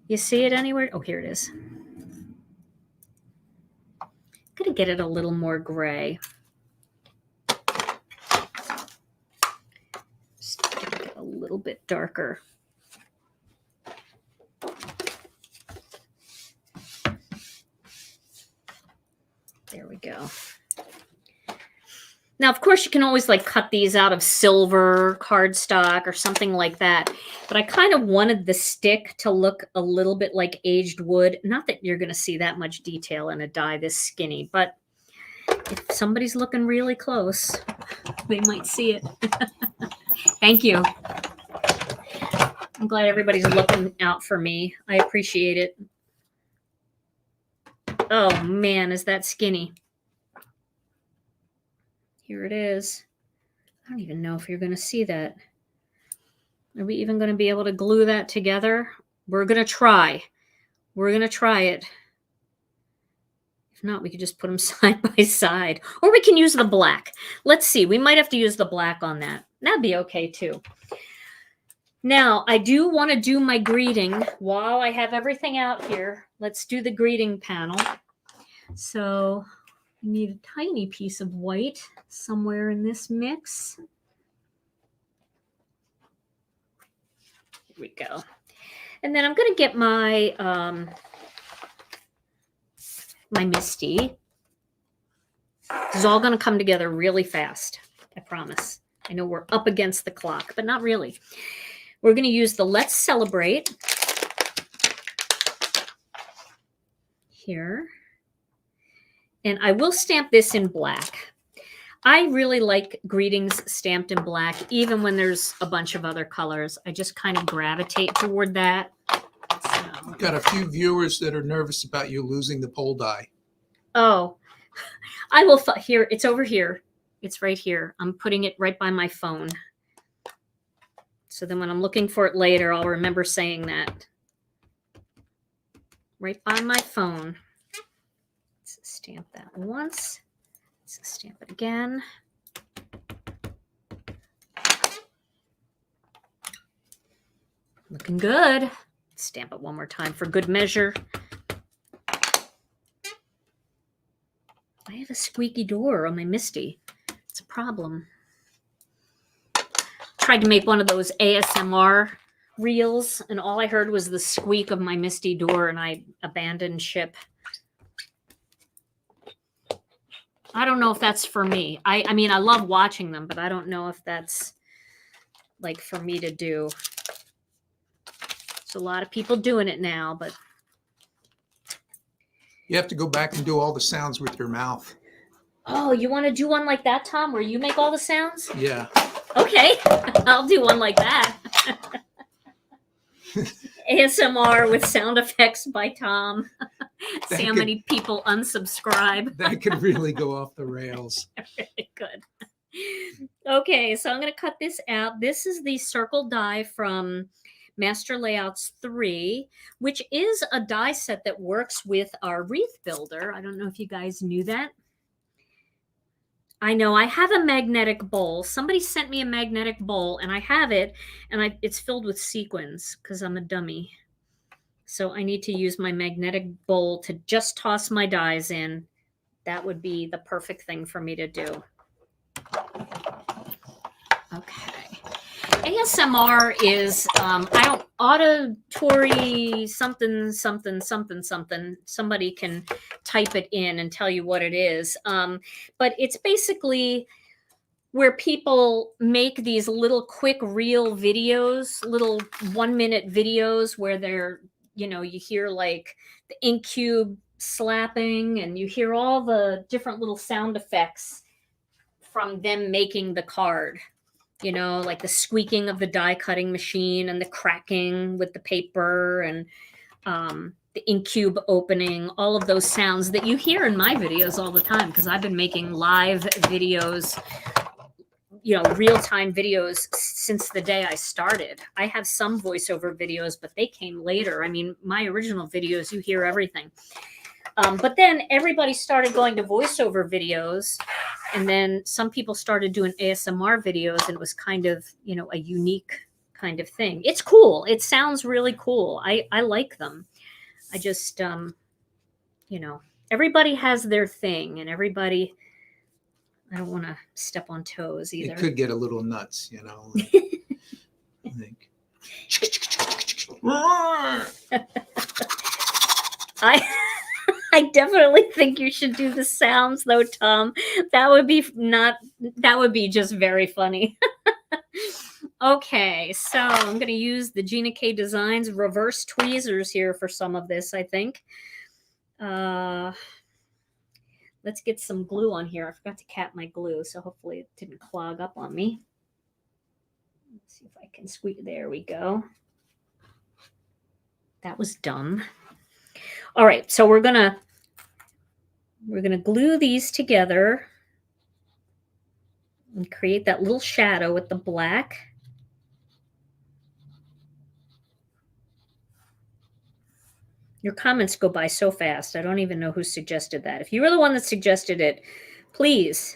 You see it anywhere? Oh, here it is. I'm going to get it a little more gray. Just get it a little bit darker. There we go. Now, of course, you can always like cut these out of silver cardstock or something like that. But I kind of wanted the stick to look a little bit like aged wood. Not that you're going to see that much detail in a die this skinny, but if somebody's looking really close, they might see it. Thank you. I'm glad everybody's looking out for me. I appreciate it. Oh, man, is that skinny. Here it is. I don't even know if you're going to see that. Are we even going to be able to glue that together? We're going to try. We're going to try it. If not, we could just put them side by side. Or we can use the black. Let's see. We might have to use the black on that. That'd be okay too. Now, I do want to do my greeting while I have everything out here. Let's do the greeting panel. So I need a tiny piece of white somewhere in this mix. Here we go. And then I'm going to get my my Misty. This is all going to come together really fast. I promise. I know we're up against the clock, but not really. We're going to use the Let's Celebrate here. And I will stamp this in black. I really like greetings stamped in black, even when there's a bunch of other colors. I just kind of gravitate toward that. So. We've got a few viewers that are nervous about you losing the pole die. Oh, I will here. It's over here. It's right here. I'm putting it right by my phone. So then when I'm looking for it later, I'll remember saying that. Right by my phone. Let's stamp that once. Let's stamp it again. Looking good. Stamp it one more time for good measure. I have a squeaky door on my Misty. It's a problem. Tried to make one of those ASMR reels, and all I heard was the squeak of my Misty door, and I abandoned ship. I don't know if that's for me. I mean, I love watching them, but I don't know if that's like for me to do. There's a lot of people doing it now, but You have to go back and do all the sounds with your mouth. oh, you want to do one like that, Tom, where you make all the sounds? Yeah. Okay, I'll do one like that. ASMR with sound effects by Tom. See how many people unsubscribe. That could really go off the rails. Really good. Okay, so I'm going to cut this out. This is the circle die from Master Layouts 3, which is a die set that works with our wreath builder. I don't know if you guys knew that. I know I have a magnetic bowl. Somebody sent me a magnetic bowl, and I have it, and it's filled with sequins because I'm a dummy. So I need to use my magnetic bowl to just toss my dies in. That would be the perfect thing for me to do. Okay. ASMR is auditory something. Somebody can type it in and tell you what it is. But it's basically where people make these little quick reel videos, little 1-minute videos where they're, you hear like the ink cube slapping, and you hear all the different little sound effects from them making the card. Like the squeaking of the die cutting machine and the cracking with the paper and the ink cube opening, all of those sounds that you hear in my videos all the time, because I've been making live videos, real-time videos since the day I started. I have some voiceover videos, but they came later. I mean, my original videos, you hear everything. But then everybody started going to voiceover videos, and then some people started doing ASMR videos, and it was kind of, a unique kind of thing. It's cool. It sounds really cool. I like them. I just, everybody has their thing, and everybody, I don't want to step on toes either. It could get a little nuts, I think. I definitely think you should do the sounds though, Tom. That would be just very funny. Okay, so I'm going to use the Gina K Designs reverse tweezers here for some of this, I think. Let's get some glue on here. I forgot to cap my glue, so hopefully it didn't clog up on me. Let's see if I can squeeze. There we go. That was dumb. All right, so we're gonna glue these together and create that little shadow with the black. Your comments go by so fast. I don't even know who suggested that. If you were the one that suggested it, please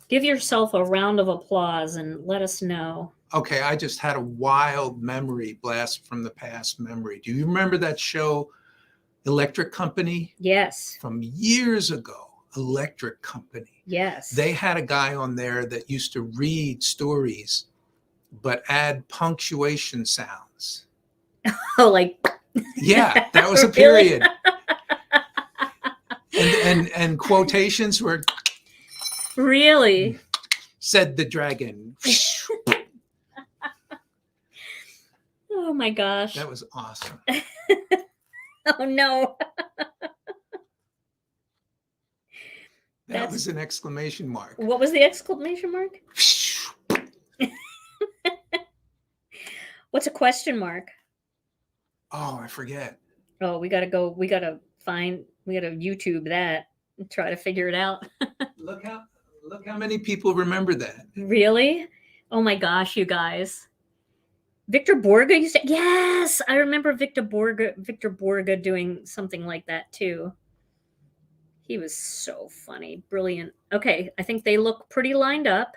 give yourself a round of applause and let us know. Okay, I just had a wild memory blast from the past memory. Do you remember that show, Electric Company? Yes. From years ago, Electric Company. Yes. They had a guy on there that used to read stories, but add punctuation sounds. Oh, like Yeah, that was a really? period. And quotations were Really? said the dragon. Oh my gosh. That was awesome. Oh no. That That's was an exclamation mark. what was the exclamation mark? What's a question mark? Oh, I forget. Oh, we gotta go. We gotta YouTube that and try to figure it out. Look how many people remember that. Really? Oh my gosh, you guys. Victor Borga used to, yes, I remember Victor Borga doing something like that too. He was so funny, brilliant. Okay, I think they look pretty lined up.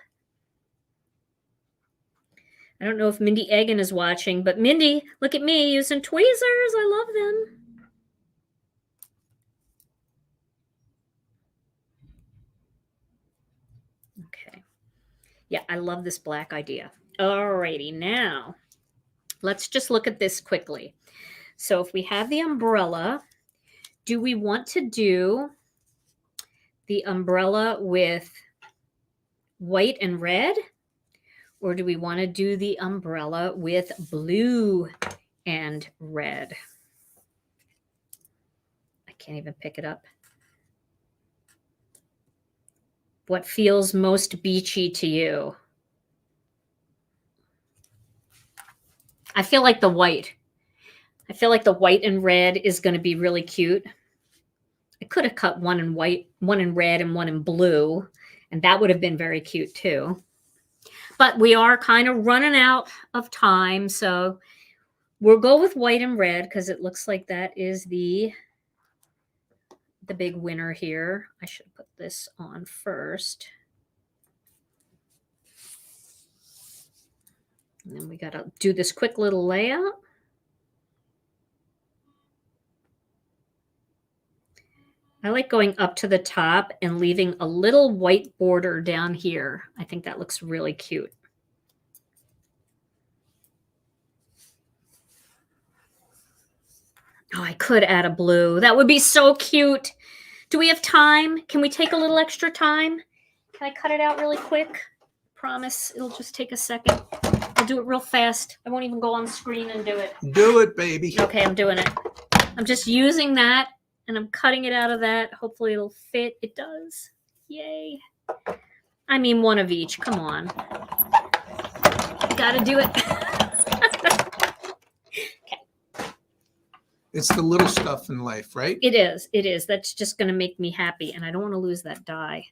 I don't know if Mindy Egan is watching, but Mindy, look at me using tweezers. I love them. Okay. Yeah, I love this black idea. Alrighty, now let's just look at this quickly. So if we have the umbrella, do we want to do the umbrella with white and red? Or do we want to do the umbrella with blue and red? I can't even pick it up. What feels most beachy to you? I feel like the white. I feel like the white and red is going to be really cute. I could have cut one in white, one in red, and one in blue, and that would have been very cute too. But we are kind of running out of time, so we'll go with white and red because it looks like that is the big winner here. I should put this on first. And then we got to do this quick little layout. I like going up to the top and leaving a little white border down here. I think that looks really cute. Oh, I could add a blue. That would be so cute. Do we have time? Can we take a little extra time? Can I cut it out really quick? Promise it'll just take a second. I'll do it real fast. I won't even go on screen and do it. Do it, baby. Okay, I'm doing it. I'm just using that and I'm cutting it out of that. Hopefully it'll fit. It does. Yay. I mean, one of each. Come on. Gotta do it. It's the little stuff in life, right? It is. It is. That's just going to make me happy. And I don't want to lose that die.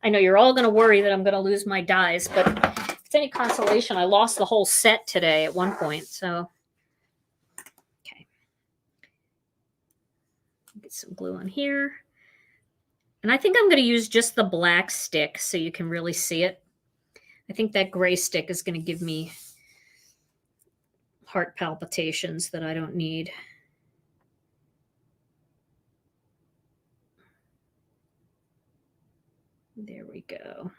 I know you're all going to worry that I'm going to lose my dies, but if it's any consolation, I lost the whole set today at one point. So, okay. Get some glue on here. And I think I'm going to use just the black stick so you can really see it. I think that gray stick is going to give me heart palpitations that I don't need. There we go.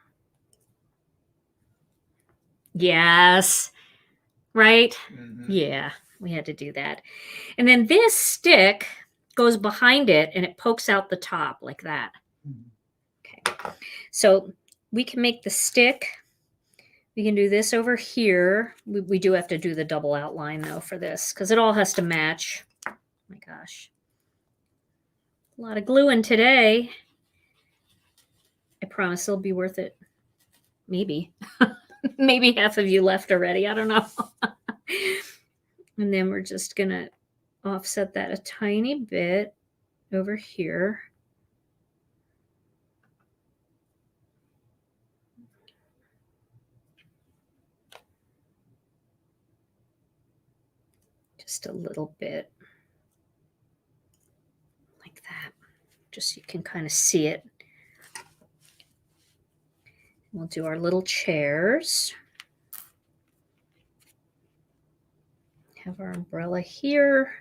Yes. Right? Mm-hmm. Yeah, we had to do that. And then this stick goes behind it and it pokes out the top like that. Okay. So we can make the stick. We can do this over here. We do have to do the double outline though for this because it all has to match. Oh my gosh. A lot of gluing today. I promise it'll be worth it. Maybe. Maybe half of you left already. I don't know. And then we're just going to offset that a tiny bit over here. Just a little bit. Like that. Just so you can kind of see it. We'll do our little chairs. have our umbrella here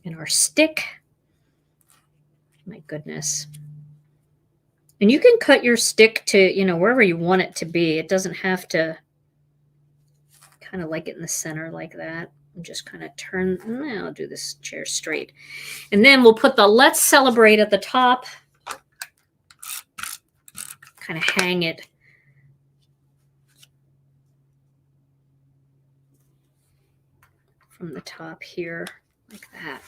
and our stick. My goodness. And you can cut your stick to, you know, wherever you want it to be. It doesn't have to kind of like it in the center like that. And just kind of turn, I'll do this chair straight. And then we'll put the Let's Celebrate at the top. Kind of hang it. From the top here, like that.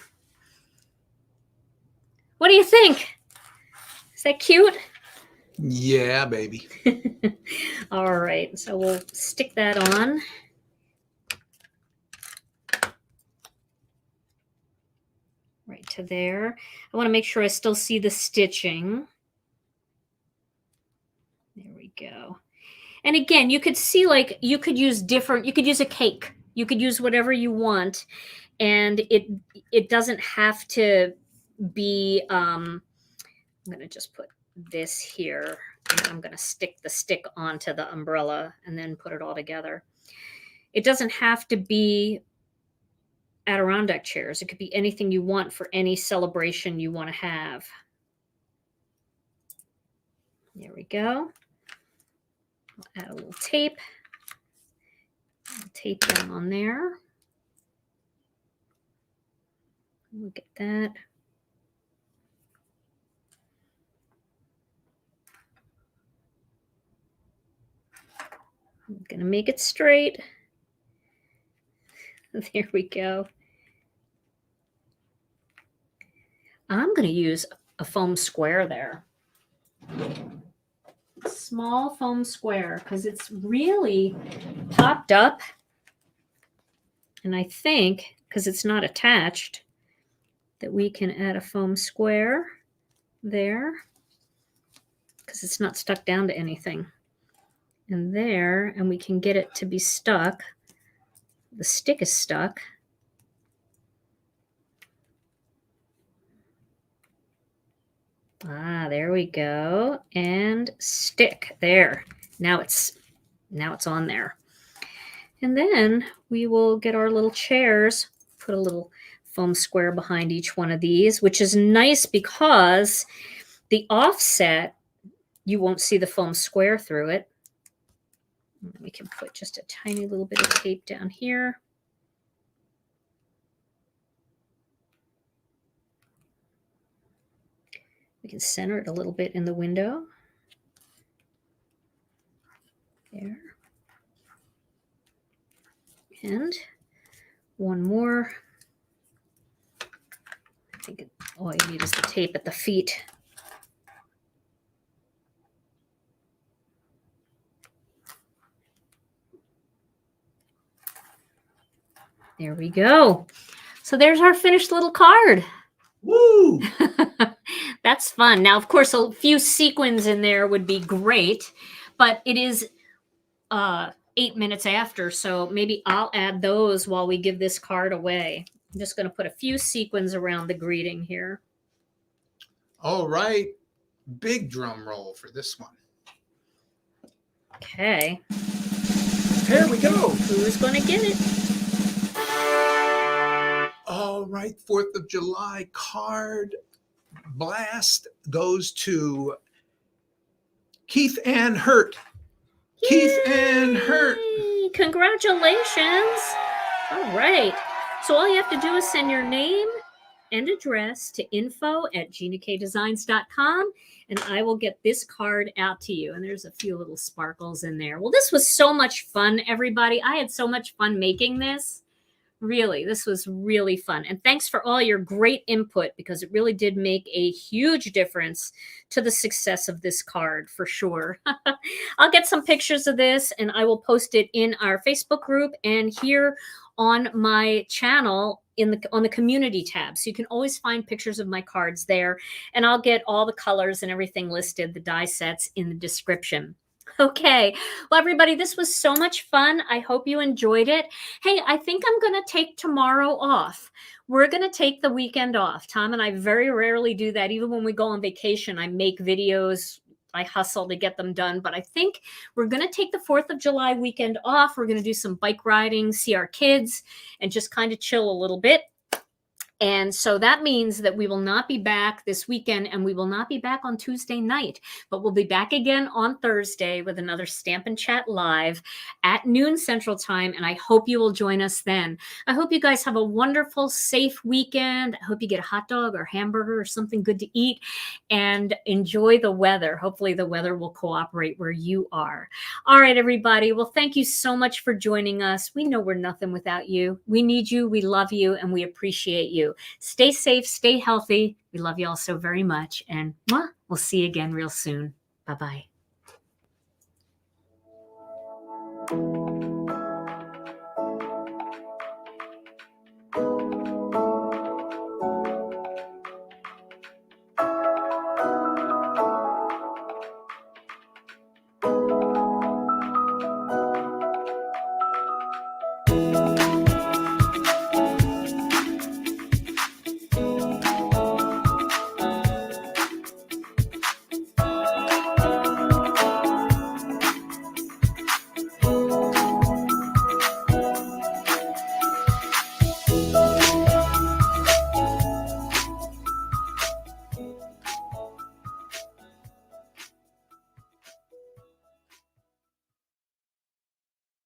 What do you think? Is that cute? Yeah, baby. All right, so we'll stick that on. Right to there. I want to make sure I still see the stitching. There we go. And again, you could see, like, you could use a cake. You could use whatever you want. And it doesn't have to be, I'm going to just put this here. And I'm going to stick the stick onto the umbrella and then put it all together. It doesn't have to be Adirondack chairs. It could be anything you want for any celebration you want to have. There we go. I'll add a little tape. I'll tape them on there. Look at that. I'm going to make it straight. There we go. I'm going to use a foam square there. Small foam square, because it's really topped up. And I think, because it's not attached, that we can add a foam square there, because it's not stuck down to anything. And there, and we can get it to be stuck. The stick is stuck. Ah, there we go. And stick there. Now it's on there. And then we will get our little chairs, put a little foam square behind each one of these, which is nice because the offset, you won't see the foam square through it. We can put just a tiny little bit of tape down here. We can center it a little bit in the window. There. And one more. I think all you need is the tape at the feet. There we go. So there's our finished little card. Woo! That's fun. Now, of course, a few sequins in there would be great, but it is 8 minutes after, so maybe I'll add those while we give this card away. I'm just going to put a few sequins around the greeting here. All right. Big drum roll for this one. Okay. Here we go. Who's going to get it? All right. 4th of July card blast goes to Keith Ann Hurt. Keith Ann Hurt. Congratulations. All right. So all you have to do is send your name and address to info@ginakdesigns.com, and I will get this card out to you. And there's a few little sparkles in there. Well, this was so much fun, everybody. I had so much fun making this. Really, this was really fun. And thanks for all your great input, because it really did make a huge difference to the success of this card, for sure. I'll get some pictures of this and I will post it in our Facebook group and here on my channel on the community tab. So you can always find pictures of my cards there, and I'll get all the colors and everything listed, the die sets, in the description. Okay. Well, everybody, this was so much fun. I hope you enjoyed it. Hey, I think I'm going to take tomorrow off. We're going to take the weekend off. Tom and I very rarely do that. Even when we go on vacation, I make videos I hustle to get them done. But I think we're going to take the 4th of July weekend off. We're going to do some bike riding, see our kids, and just kind of chill a little bit. And so that means that we will not be back this weekend, and we will not be back on Tuesday night, but we'll be back again on Thursday with another Stampin' Chat Live at noon Central Time. And I hope you will join us then. I hope you guys have a wonderful, safe weekend. I hope you get a hot dog or hamburger or something good to eat, and enjoy the weather. Hopefully the weather will cooperate where you are. All right, everybody. Well, thank you so much for joining us. We know we're nothing without you. We need you. We love you, and we appreciate you. Stay safe, stay healthy. We love you all so very much. And we'll see you again real soon. Bye-bye.